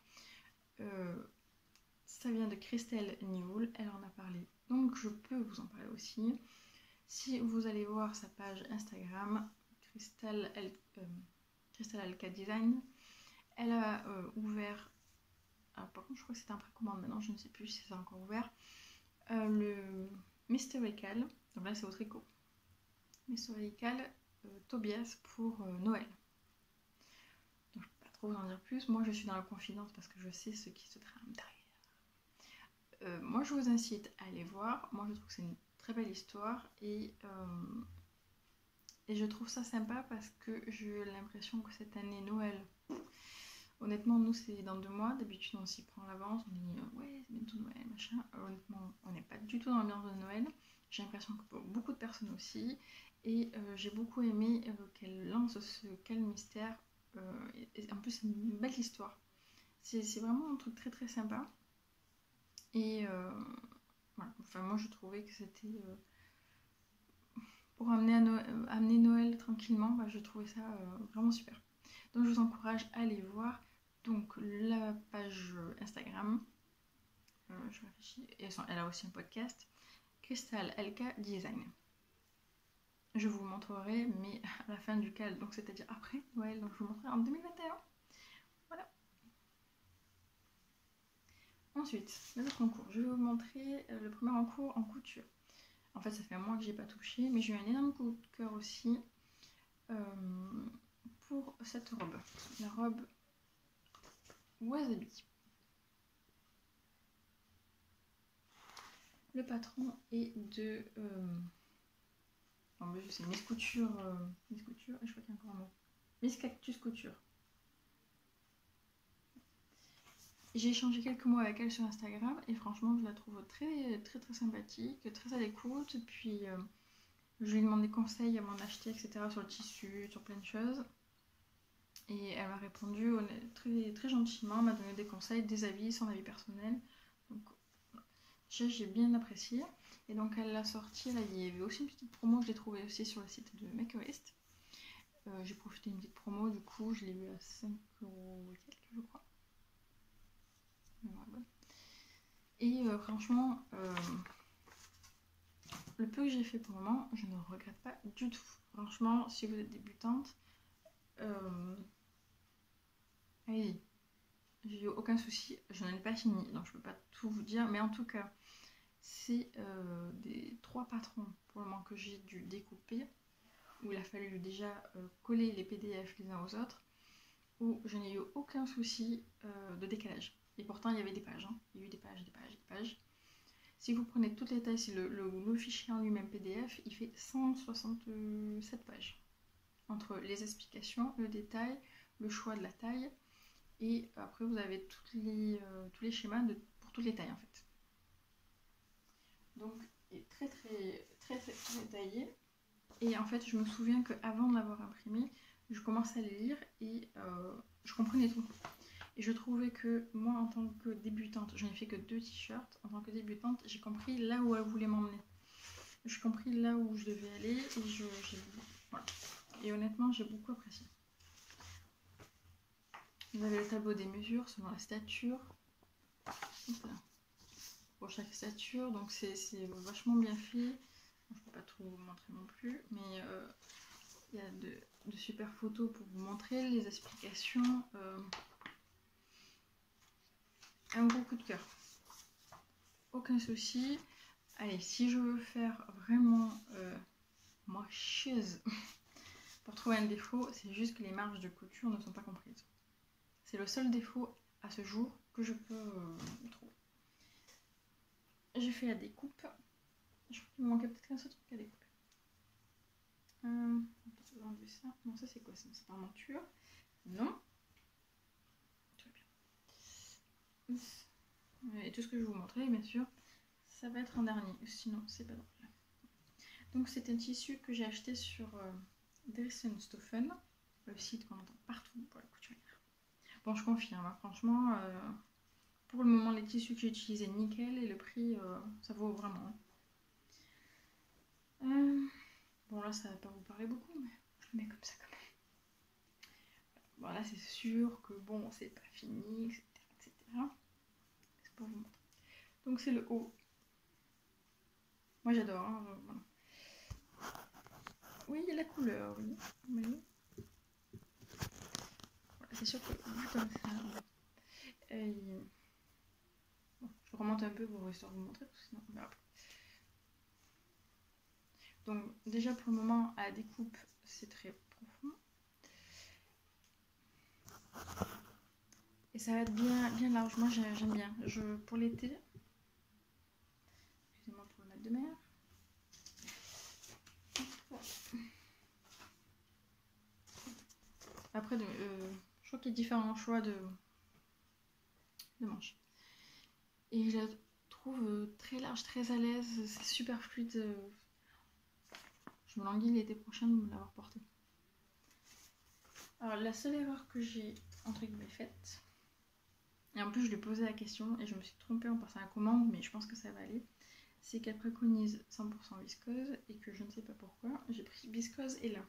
Ça vient de Christelle Nioul, elle en a parlé, donc je peux vous en parler aussi. Si vous allez voir sa page Instagram, Crystal Alka Design, elle a ouvert, par contre je crois que c'est un précommande maintenant, je ne sais plus si c'est encore ouvert, le Mystical, donc là c'est au tricot, Mystical Tobias pour Noël. Donc je ne peux pas trop vous en dire plus, moi je suis dans la confidence parce que je sais ce qui se trame derrière. Moi je vous incite à aller voir, moi je trouve que c'est une très belle histoire et je trouve ça sympa parce que j'ai l'impression que cette année Noël, honnêtement nous c'est dans 2 mois, d'habitude on s'y prend à l'avance, on dit ouais c'est bientôt Noël machin, honnêtement on n'est pas du tout dans l'ambiance de Noël, j'ai l'impression que pour beaucoup de personnes aussi, et j'ai beaucoup aimé qu'elle lance ce cal mystère, et en plus c'est une belle histoire, c'est vraiment un truc très très sympa, et voilà. Enfin moi je trouvais que c'était pour amener Noël tranquillement, bah, je trouvais ça vraiment super. Donc je vous encourage à aller voir donc la page Instagram, je réfléchis, et elle a aussi un podcast, Crystal Alka Design. Je vous montrerai, mais à la fin du cal, donc c'est-à-dire après Noël, donc je vous montrerai en 2021. Voilà. Ensuite, les autres encours. Je vais vous montrer le premier encours en couture. En fait, ça fait un mois que j'ai pas touché, mais j'ai eu un énorme coup de cœur aussi pour cette robe. La robe Wasabi. Le patron est de... c'est Miss Couture, et je crois qu'il y a encore un mot. Miss Cactus Couture. J'ai échangé quelques mots avec elle sur Instagram et franchement je la trouve très très très sympathique, très à l'écoute. Puis je lui ai demandé conseils à m'en acheter, etc. sur le tissu, sur plein de choses. Et elle m'a répondu très, très gentiment, m'a donné des conseils, des avis, son avis personnel. Donc j'ai bien apprécié. Et donc elle l'a sorti, là il y avait aussi une petite promo que j'ai trouvée aussi sur le site de Makerist. J'ai profité d'une petite promo, du coup je l'ai eu à 5 € et quelques je crois. Et franchement, le peu que j'ai fait pour le moment, je ne regrette pas du tout. Franchement, si vous êtes débutante, allez-y. J'ai eu aucun souci, je n'en ai pas fini, donc je peux pas tout vous dire, mais en tout cas, c'est des 3 patrons pour le moment que j'ai dû découper, où il a fallu déjà coller les PDF les uns aux autres, où je n'ai eu aucun souci de décalage. Et pourtant, il y avait des pages, hein. Il y a eu des pages, des pages, des pages. Si vous prenez toutes les tailles, si le fichier en lui-même PDF, il fait 167 pages. Entre les explications, le détail, le choix de la taille, et après vous avez tous les schémas pour toutes les tailles en fait. Donc il est très très très très, très détaillé. Et en fait je me souviens qu'avant de l'avoir imprimé, je commençais à les lire et je comprenais tout. Et je trouvais que moi en tant que débutante, je n'ai fait que 2 t-shirts, en tant que débutante j'ai compris là où elle voulait m'emmener. J'ai compris là où je devais aller et voilà. Et honnêtement j'ai beaucoup apprécié. Vous avez le tableau des mesures selon la stature. Voilà. Pour chaque stature, donc c'est vachement bien fait. Je ne peux pas trop vous montrer non plus, mais il y a de super photos pour vous montrer les explications. Un gros coup de cœur. Aucun souci. Allez, si je veux faire vraiment moi chieuse pour trouver un défaut, c'est juste que les marges de couture ne sont pas comprises. C'est le seul défaut à ce jour que je peux trouver. J'ai fait la découpe. Je crois qu'il me manquait peut-être qu'un seul truc à découper. On peut enlever ça. Non, ça c'est quoi? C'est pas monture. Non. Très bien. Et tout ce que je vais vous montrer, bien sûr, ça va être en dernier. Sinon, c'est pas drôle. Donc, c'est un tissu que j'ai acheté sur Dressenstoffen, le site qu'on entend partout pour la couturière. Bon, je confirme, hein, franchement, pour le moment, les tissus que j'ai utilisés, nickel, et le prix, ça vaut vraiment. Bon, là, ça va pas vous parler beaucoup, mais je le mets comme ça quand même. Bon, là, c'est sûr que bon, c'est pas fini, etc. etc. C'est pour vous montrer. Donc, c'est le haut. Moi, j'adore, hein, voilà. Oui, il y a la couleur, oui. Mais voilà, c'est sûr que vu comme ça, bon, je remonte un peu pour histoire de vous montrer, parce que sinon on verra pas. Donc déjà pour le moment, à la découpe, c'est très profond. Et ça va être bien large. Moi, j'aime bien. Pour l'été, excusez-moi pour le mettre de mer. Après, je crois qu'il y a différents choix de manches. Et je la trouve très large, très à l'aise. C'est super fluide. Je me languis l'été prochain de me l'avoir porté. Alors, la seule erreur que j'ai, entre guillemets, faite, et en plus je lui ai posé la question et je me suis trompée en passant la commande, mais je pense que ça va aller, c'est qu'elle préconise 100% viscose et que je ne sais pas pourquoi, j'ai pris viscose et lin.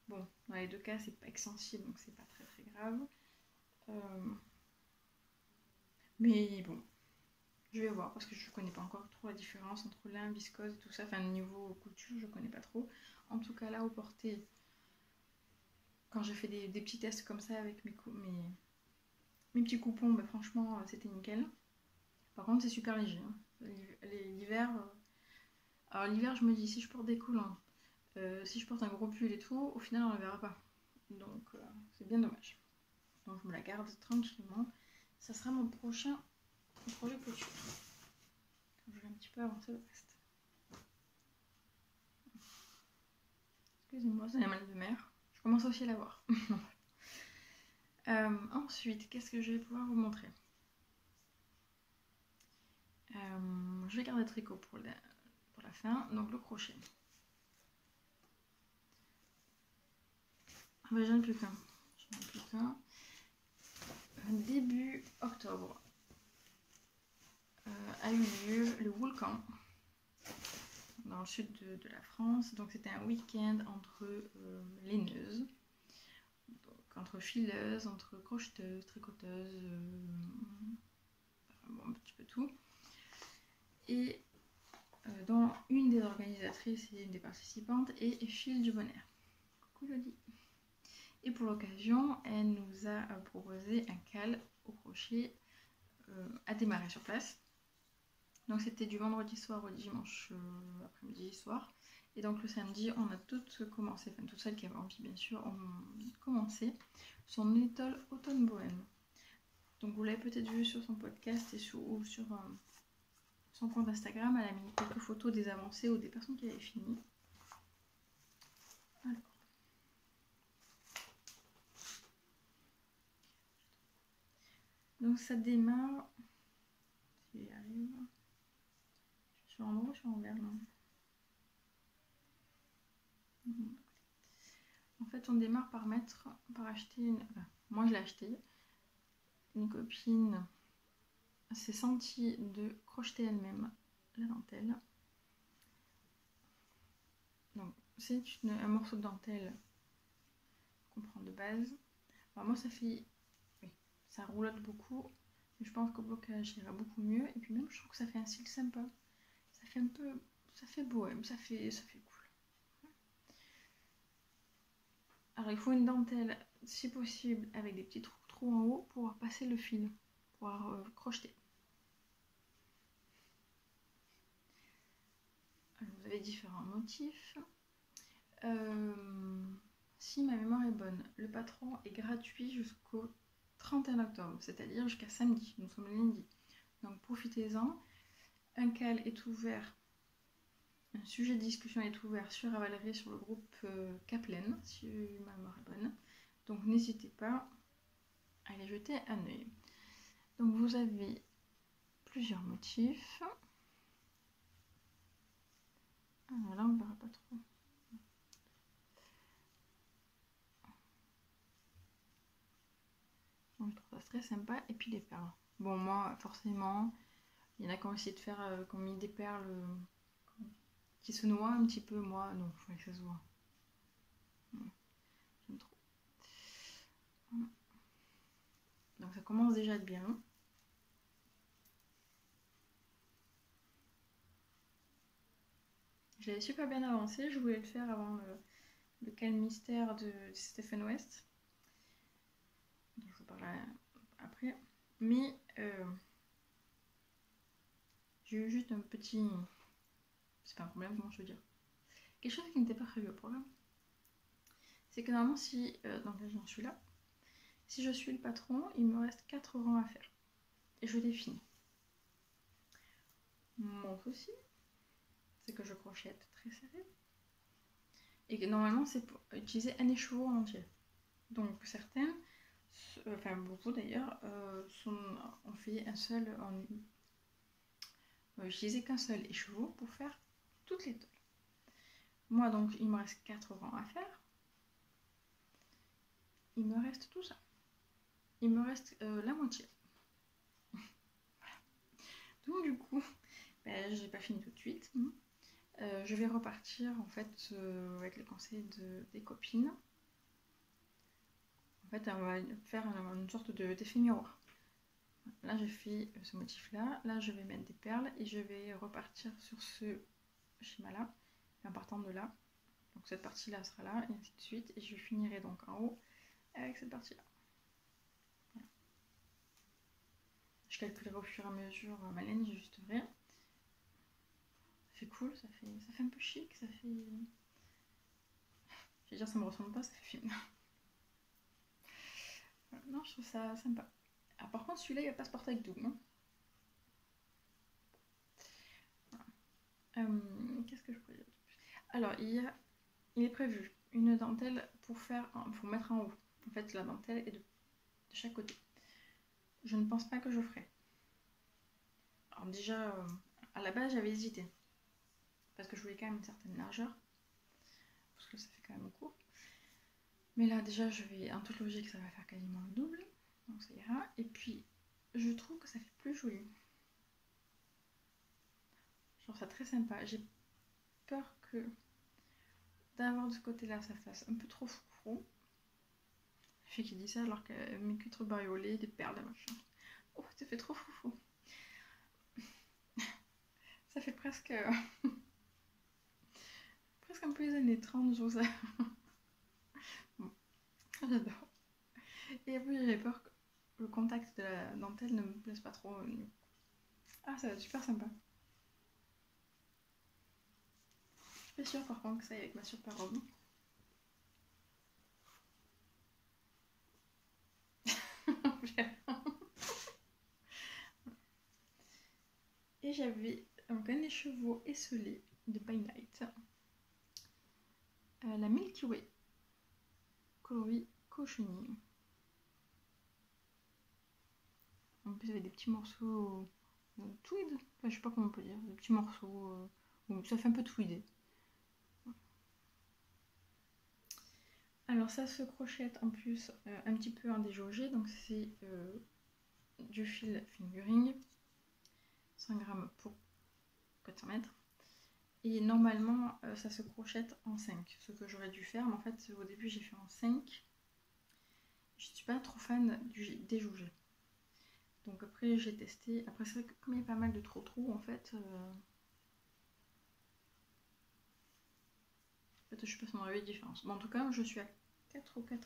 Bon, dans les deux cas, c'est pas extensible, donc c'est pas très très grave. Mais bon, je vais voir parce que je connais pas encore trop la différence entre lin, viscose et tout ça. Enfin, niveau couture, je connais pas trop. En tout cas, là, au porté, quand j'ai fait des petits tests comme ça avec mes petits coupons, bah, franchement, c'était nickel. Par contre, c'est super léger. Hein. L'hiver, alors l'hiver, je me dis, si je porte des collants, si je porte un gros pull et tout, au final, on ne le verra pas. Donc, c'est bien dommage. Donc, je me la garde tranquillement. Ça sera mon prochain projet couture. Je vais un petit peu avancer le reste. Excusez-moi, c'est la malle de mer. Je commence aussi à la voir. Ensuite, qu'est-ce que je vais pouvoir vous montrer? Je vais garder le tricot pour la fin, donc le crochet. Ah bah, j'en ai plus qu'un. début octobre, a eu lieu le Woolcamp dans le sud de la France. Donc c'était un week-end entre laineuses, donc entre fileuses, entre crocheteuses, tricoteuses, bon, un petit peu tout. Et dont une des organisatrices et une des participantes est Phil Dubonnaire. Coucou Lodi. Et pour l'occasion, elle nous a proposé un cal au crochet à démarrer sur place. Donc c'était du vendredi soir au dimanche après-midi soir. Et donc le samedi, on a toutes commencé, enfin toutes celles qui avaient envie bien sûr, ont commencé son Little Autumn Bohème. Donc vous l'avez peut-être vu sur son podcast et sur son compte Instagram. Elle a mis quelques photos des avancées ou des personnes qui avaient fini. Alors. Donc ça démarre, si j'y arrive, je suis en haut, je suis en vert là. En fait on démarre par acheter une, enfin, moi je l'ai acheté, une copine s'est sentie de crocheter elle-même la dentelle. Donc c'est un morceau de dentelle qu'on prend de base. Alors moi ça fait, oui, ça roulotte beaucoup, mais je pense qu'au blocage ça ira beaucoup mieux. Et puis même je trouve que ça fait un style sympa. Ça fait un peu, ça fait bohème, ça fait cool. Alors il faut une dentelle, si possible, avec des petits trous en haut pour pouvoir passer le fil, pour pouvoir crocheter. Alors, vous avez différents motifs. Si ma mémoire est bonne, le patron est gratuit jusqu'au 31 octobre, c'est-à-dire jusqu'à samedi. Nous sommes lundi. Donc profitez-en. Un cal est ouvert. Un sujet de discussion est ouvert sur Avalerie, sur le groupe Kaplan, si ma mémoire est bonne. Donc n'hésitez pas à aller jeter un œil. Donc vous avez plusieurs motifs. Alors là on ne verra pas trop. Donc, je trouve ça très sympa. Et puis les perles. Bon moi forcément, il y en a qui ont essayé de faire, qui ont mis des perles qui se noient un petit peu. Moi non, il faut que ça se voit. J'aime trop. Donc ça commence déjà bien. Je l'avais super bien avancé, je voulais le faire avant le cal mystère de Stephen West. Donc je vous parlerai après. Mais j'ai eu juste un petit... C'est pas un problème, comment je veux dire. Quelque chose qui n'était pas prévu au programme. C'est que normalement si, donc là j'en suis là, si je suis le patron, il me reste 4 rangs à faire. Et je l'ai fini. Mon souci, c'est que je crochette très serré. Et que normalement c'est pour utiliser un écheveau en entier. Donc certains, enfin beaucoup d'ailleurs, ont fait un seul, utilisé qu'un seul écheveau pour faire toutes les tôles. Moi donc il me reste 4 rangs à faire. Il me reste tout ça. Il me reste la moitié. Donc du coup, ben, j'ai pas fini tout de suite. Je vais repartir en fait avec les conseils des copines. En fait, on va faire une sorte d'effet miroir. Là, j'ai fait ce motif-là. Là, je vais mettre des perles et je vais repartir sur ce schéma-là, en partant de là. Donc cette partie-là sera là, et ainsi de suite. Et je finirai donc en haut avec cette partie-là. Voilà. Je calculerai au fur et à mesure ma laine, j'ajusterai. Ça fait cool, ça fait un peu chic, ça fait... Je vais dire, ça me ressemble pas, ça fait film. Non, je trouve ça sympa. Alors, par contre, celui-là, il va pas se porter avec double. Voilà. Qu'est-ce que je pourrais dire de plus? Alors, il est prévu une dentelle pour mettre en haut. En fait, la dentelle est de chaque côté. Je ne pense pas que je ferai. Alors déjà, à la base, j'avais hésité. Parce que je voulais quand même une certaine largeur. Parce que ça fait quand même court. Mais là déjà je vais, en toute logique ça va faire quasiment le double, donc ça ira. Et puis je trouve que ça fait plus joli. Je trouve ça très sympa. J'ai peur que d'avoir de ce côté là ça fasse un peu trop foufou. Je fais qui dit ça alors que mes cuitres bariolées, des perles, des machins. Oh, ça fait trop foufou. Ça fait presque presque un peu les années 30, je trouve ça. Bon, j'adore. Et après j'avais peur que le contact de la dentelle ne me plaise pas trop. Ah, ça va être super sympa. Je suis pas sûre par contre que ça aille avec ma super robe. Et j'avais donc un écheveau esselé de By Night. La Milky Way coloris cochenille. En plus, il y avait des petits morceaux de tweed. Enfin, je sais pas comment on peut dire. Des petits morceaux. Ça fait un peu tweedé. Alors, ça se crochette en plus un petit peu en déjaugé. Donc, c'est du fil fingering. 100 grammes pour 400 mètres. Et normalement, ça se crochette en 5. Ce que j'aurais dû faire. Mais en fait, au début, j'ai fait en 5. Je suis pas trop fan du déjaugé. Donc après j'ai testé, après c'est vrai que comme il y a pas mal de trous en fait, je sais pas si on aurait eu de différence. Bon, en tout cas je suis à 4 ou 4,5, je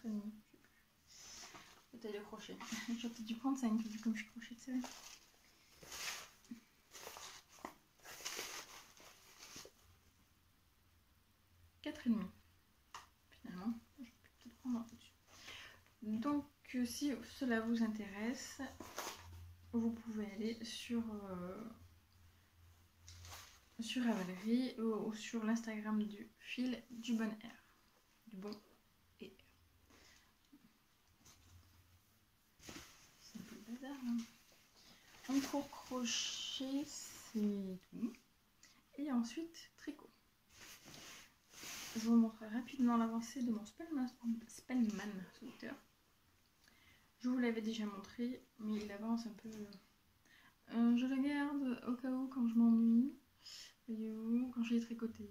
sais plus. La taille de crochet. J'aurais peut-être dû prendre 5 vu comme je suis crochet de seule. Quatre et demi finalement. Je vais peut-être prendre un peu dessus. Donc si cela vous intéresse, vous pouvez aller sur Ravelry ou sur l'Instagram du fil du bon air. Du bon air. C'est un peu le bazar hein. En court crochet, c'est tout. Et ensuite, tricot. Je vous montre rapidement l'avancée de mon Spellman sweater. Je vous l'avais déjà montré, mais il avance un peu. Je le garde au cas où quand je m'ennuie. Voyez-vous, quand je l'ai tricoté.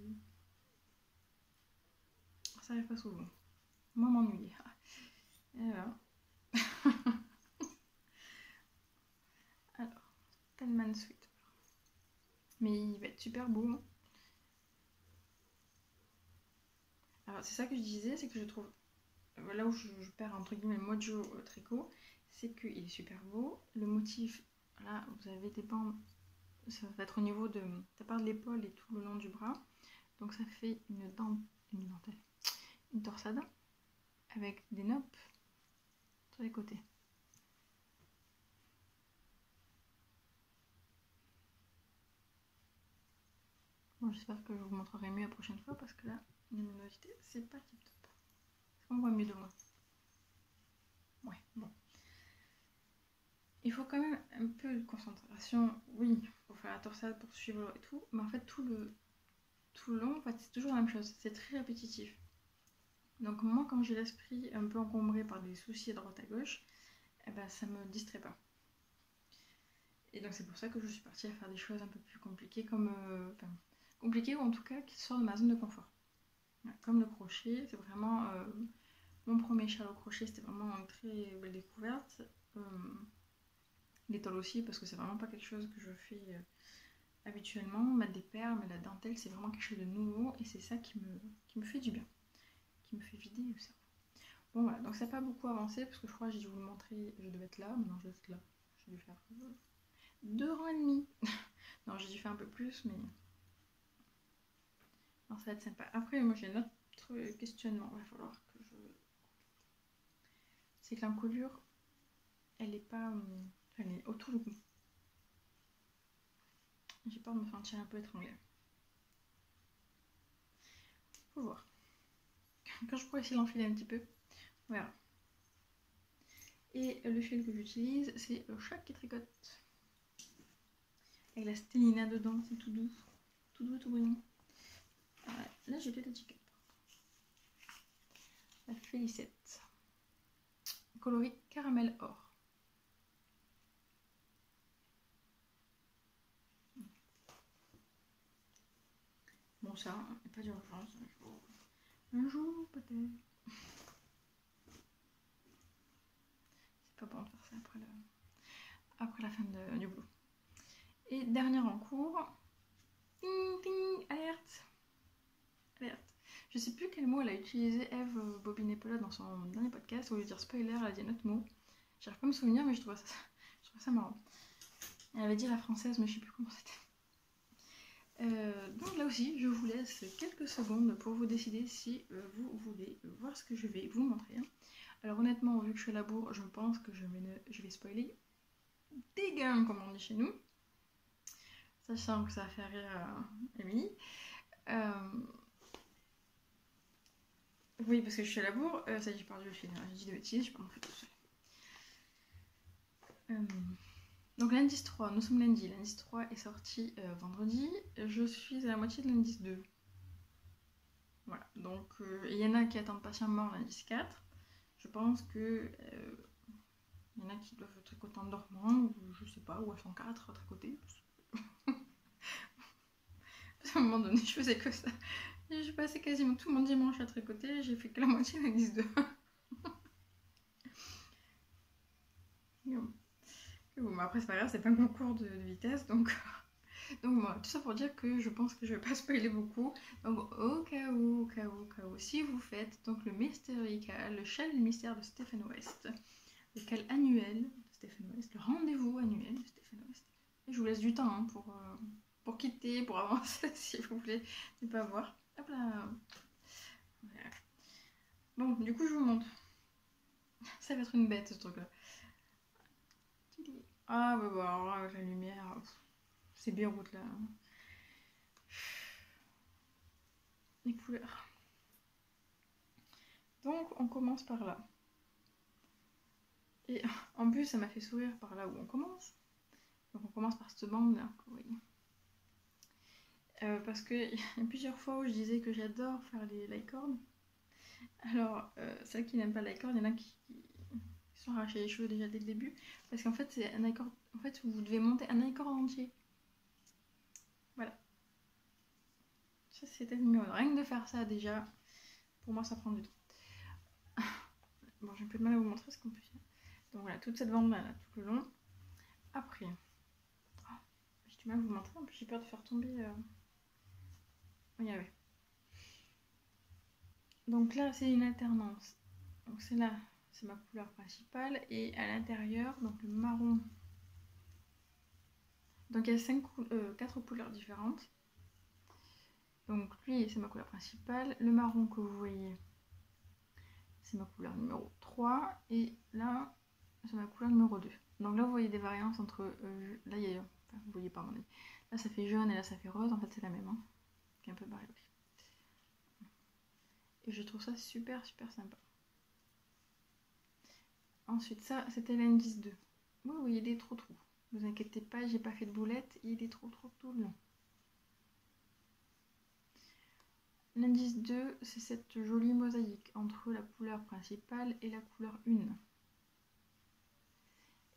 Ça arrive pas souvent. Moi m'ennuyer. Et voilà. Alors, Spellman sweater. Mais il va être super beau. Alors c'est ça que je disais, c'est que je trouve, là où je perds entre guillemets le mojo tricot, c'est qu'il est super beau. Le motif, là vous avez des bandes, ça va être au niveau de la part de l'épaule et tout le long du bras. Donc ça fait une dentelle, une torsade avec des noppes sur les côtés. Bon, j'espère que je vous montrerai mieux la prochaine fois parce que là, la luminosité, c'est pas tip top. Est-ce qu'on voit mieux de moi? Ouais, bon. Il faut quand même un peu de concentration. Oui, pour faire la torsade, pour suivre et tout. Mais en fait, tout le long, en fait, c'est toujours la même chose. C'est très répétitif. Donc moi, quand j'ai l'esprit un peu encombré par des soucis à droite à gauche, eh ben, ça me distrait pas. Et donc c'est pour ça que je suis partie à faire des choses un peu plus compliquées, comme compliquées ou en tout cas qui sortent de ma zone de confort. Voilà, comme le crochet, c'est vraiment mon premier châle au crochet, c'était vraiment une très belle découverte. L'étole aussi, parce que c'est vraiment pas quelque chose que je fais habituellement. Mettre des perles, mais la dentelle, c'est vraiment quelque chose de nouveau et c'est ça qui me fait du bien, qui me fait vider le cerveau. Bon voilà, donc ça n'a pas beaucoup avancé parce que je crois que j'ai dû vous le montrer, je devais être là, maintenant je dois être là. J'ai dû faire 2 rangs et demi. Non, j'ai dû faire un peu plus, mais non, ça va être sympa. Après, moi j'ai un autre questionnement, il va falloir que je... C'est que l'encolure, elle est pas... elle est autour du cou. J'ai peur de me sentir un peu étranglée. Faut voir. Quand je pourrais essayer d'enfiler un petit peu, on verra. Et le fil que j'utilise, c'est le Chat qui tricote. Avec la stélina dedans, c'est tout doux. Tout doux, tout brillant. Là, j'ai peut-être étiquette. La Félicette. Coloris caramel or. Bon, ça, pas d'urgence. Un jour peut-être. C'est pas bon de faire ça après la fin du boulot. Et dernière en cours. Ting ting, alerte. Alerte. Je sais plus quel mot elle a utilisé, Eve Bobinepola, dans son dernier podcast. Au lieu de dire spoiler, elle a dit un autre mot. J'arrive pas à me souvenir, mais je trouve ça marrant. Elle avait dit la française, mais je sais plus comment c'était. Donc là aussi, je vous laisse quelques secondes pour vous décider si vous voulez voir ce que je vais vous montrer. Alors honnêtement, vu que je suis à la bourre, je pense que je vais spoiler des gains, comme on dit chez nous. Sachant que ça va faire rire Émilie. Oui, parce que je suis à la bourre, ça y est, j'ai perdu le fil, j'ai dit des bêtises, je peux en faire tout seul. Donc l'indice 3, nous sommes lundi, l'indice 3 est sorti vendredi, je suis à la moitié de l'indice 2. Voilà, donc il y en a qui attendent patiemment l'indice 4, je pense que il y en a qui doivent tricoter en dormant, ou je sais pas, ou elles sont 4 à tricoter. À un moment donné, je faisais que ça. J'ai passé quasiment tout mon dimanche à tricoter, j'ai fait que la moitié de l'indice 2. Bon, après c'est pas grave, c'est pas un concours de vitesse, donc voilà, tout ça pour dire que je pense que je vais pas spoiler beaucoup. Donc au cas où, si vous faites donc le Mystérica, le châle mystère de Stephen West, le cal annuel de Stephen West, le rendez-vous annuel de Stephen West, et je vous laisse du temps hein, pour quitter, pour avancer si vous voulez ne pas voir. Hop là. Voilà. Bon, du coup je vous montre. Ça va être une bête ce truc là. Ah bah, alors là, avec la lumière, c'est Beyrouth là. Les couleurs. Donc on commence par là. Et en plus ça m'a fait sourire par là où on commence. Donc on commence par cette bande là, vous voyez. Parce que il y a plusieurs fois où je disais que j'adore faire les licornes. Alors celles qui n'aiment pas la licorne, il y en a qui sont arrachés les cheveux déjà dès le début. Parce qu'en fait c'est un licorne. En fait vous devez monter un licorne entier. Voilà. Ça c'était mignon. Rien que de faire ça déjà, pour moi ça prend du temps. Bon j'ai un peu de mal à vous montrer ce qu'on peut faire. Donc voilà, toute cette bande là, tout le long. Après, j'ai du mal à vous montrer, en plus j'ai peur de faire tomber. Regardez. Donc là c'est une alternance. Donc c'est là, c'est ma couleur principale. Et à l'intérieur, donc le marron. Donc il y a 4 couleurs différentes. Donc lui c'est ma couleur principale. Le marron que vous voyez, c'est ma couleur numéro 3. Et là, c'est ma couleur numéro 2. Donc là vous voyez des variances entre... là il y a... Enfin, vous voyez pas mon nez. Là ça fait jaune et là ça fait rose. En fait c'est la même. Hein, qui est un peu barré. Et je trouve ça super sympa. Ensuite ça c'était l'indice 2. Oui il y a des trous. Ne vous inquiétez pas, j'ai pas fait de boulettes, il y a des trous tout le long. L'indice 2, c'est cette jolie mosaïque entre la couleur principale et la couleur 1.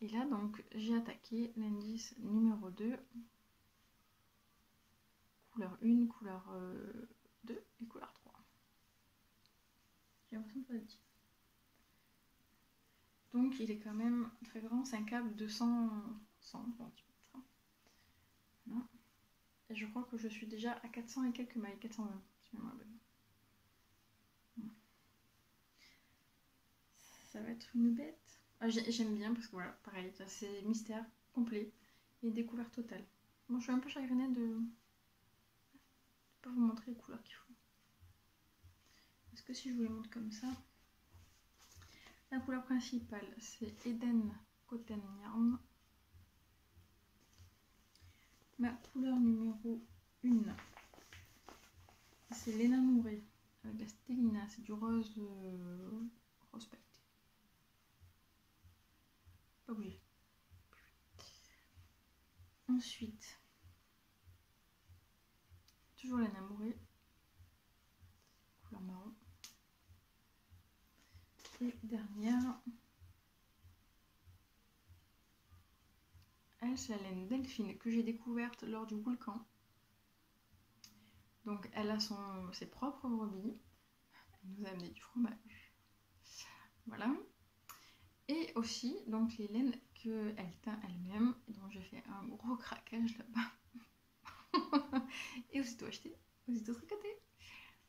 Et là donc j'ai attaqué l'indice numéro 2. Couleur 1, couleur 2 et couleur 3. J'ai l'impression de pas le dire. Donc il est quand même très grand, c'est un câble de 100 cm. Voilà. Et je crois que je suis déjà à 400 et quelques mailles, 420 si je me rappelle. Ça va être une bête. Ah, j'aime bien parce que voilà, pareil, c'est mystère complet et découverte totale. Bon, je suis un peu chagrinée de ne pas vous montrer les couleurs qu'il faut. Est-ce que si je vous les montre comme ça, la couleur principale c'est Eden Cotton Yarn. Ma couleur numéro 1 c'est Léna Mouré avec la Stellina, c'est du rose rose pailleté. Pas bouger. Ensuite, toujours Léna Mouré, couleur marron. Et dernière, elle c'est la laine Delphine que j'ai découverte lors du Woolcamp. Donc elle a ses propres brebis, elle nous a amené du fromage. Voilà. Et aussi donc les laines qu'elle teint elle-même, dont j'ai fait un gros craquage là-bas. Et aussitôt acheté, aussitôt tricoté.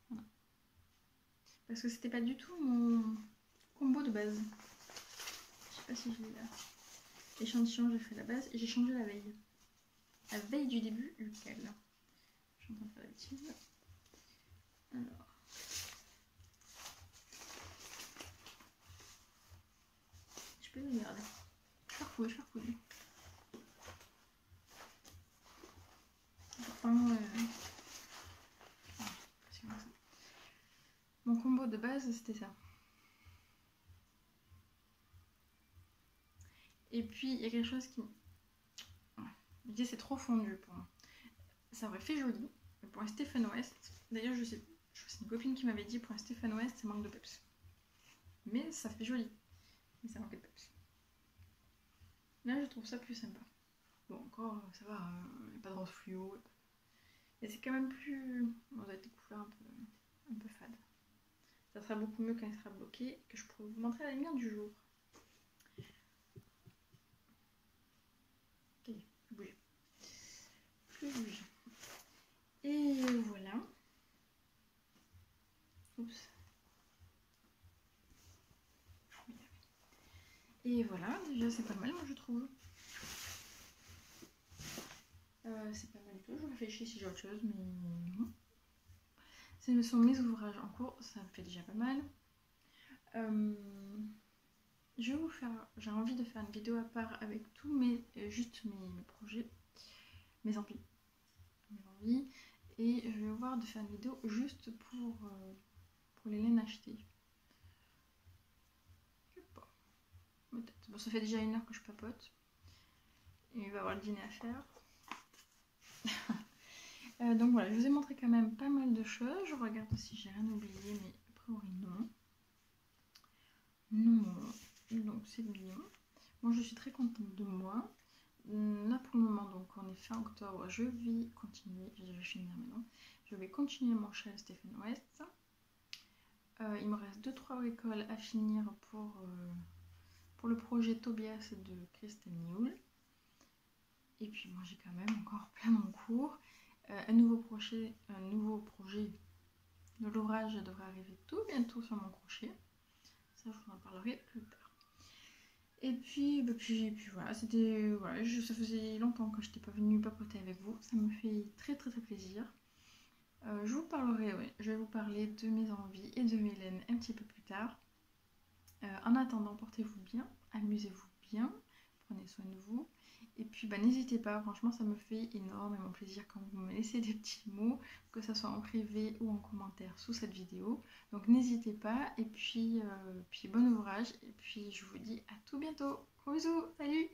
Voilà. Parce que c'était pas du tout mon combo de base. Je sais pas si je l'ai là. Échantillon, j'ai fait la base et j'ai changé la veille. La veille du début, lequel? Je suis en train de faire la bêtise. Alors. Je peux le garder. Je farfouille. Pourtant, mon combo de base, c'était ça. Et puis, il y a quelque chose qui... Je dis c'est trop fondu pour moi. Ça aurait fait joli. Mais pour un Stephen West, d'ailleurs, je sais, c'est une copine qui m'avait dit pour un Stephen West, ça manque de peps. Mais ça fait joli. Mais ça manque de peps. Là, je trouve ça plus sympa. Bon, encore, ça va, il n'y a pas de rose fluo. Et c'est quand même plus... On a des couleurs un peu fades. Ça sera beaucoup mieux quand il sera bloqué, que je pourrai vous montrer à la lumière du jour. Ok, bouge. Plus bouge. Et voilà. Oups. Et voilà, déjà c'est pas mal, moi je trouve. C'est pas mal du tout, je réfléchis si j'ai autre chose, mais non. Ce sont mes ouvrages en cours, ça me fait déjà pas mal. Je vais vous faire, j'ai envie de faire une vidéo à part avec tous juste mes projets, mes envies. Et je vais voir de faire une vidéo juste pour les laines achetées. Je sais pas. Peut-être. Bon, ça fait déjà 1 heure que je papote. Et il va y avoir le dîner à faire. Donc voilà, je vous ai montré quand même pas mal de choses. Je regarde si j'ai rien oublié, mais a priori non. Non, donc c'est bien. Moi je suis très contente de moi. Là pour le moment, donc on est fin octobre, je vais continuer, je vais finir maintenant. Je vais continuer mon challenge Stephen West. Il me reste 2-3 bricoles à finir pour le projet Tobias de Kristen Newell. Et puis moi j'ai quand même encore plein en cours. Un nouveau projet de l'ouvrage devrait arriver tout bientôt sur mon crochet. Ça je vous en parlerai plus tard. Et puis voilà, ça faisait longtemps que je n'étais pas venue papoter avec vous. Ça me fait très plaisir. Je vais vous parler de mes envies et de mes laines un petit peu plus tard. En attendant, portez-vous bien, amusez-vous bien, prenez soin de vous. Et puis n'hésitez pas, franchement ça me fait énormément plaisir quand vous me laissez des petits mots, que ce soit en privé ou en commentaire sous cette vidéo. Donc n'hésitez pas, et puis bon ouvrage, et puis je vous dis à tout bientôt. Gros bisous, salut!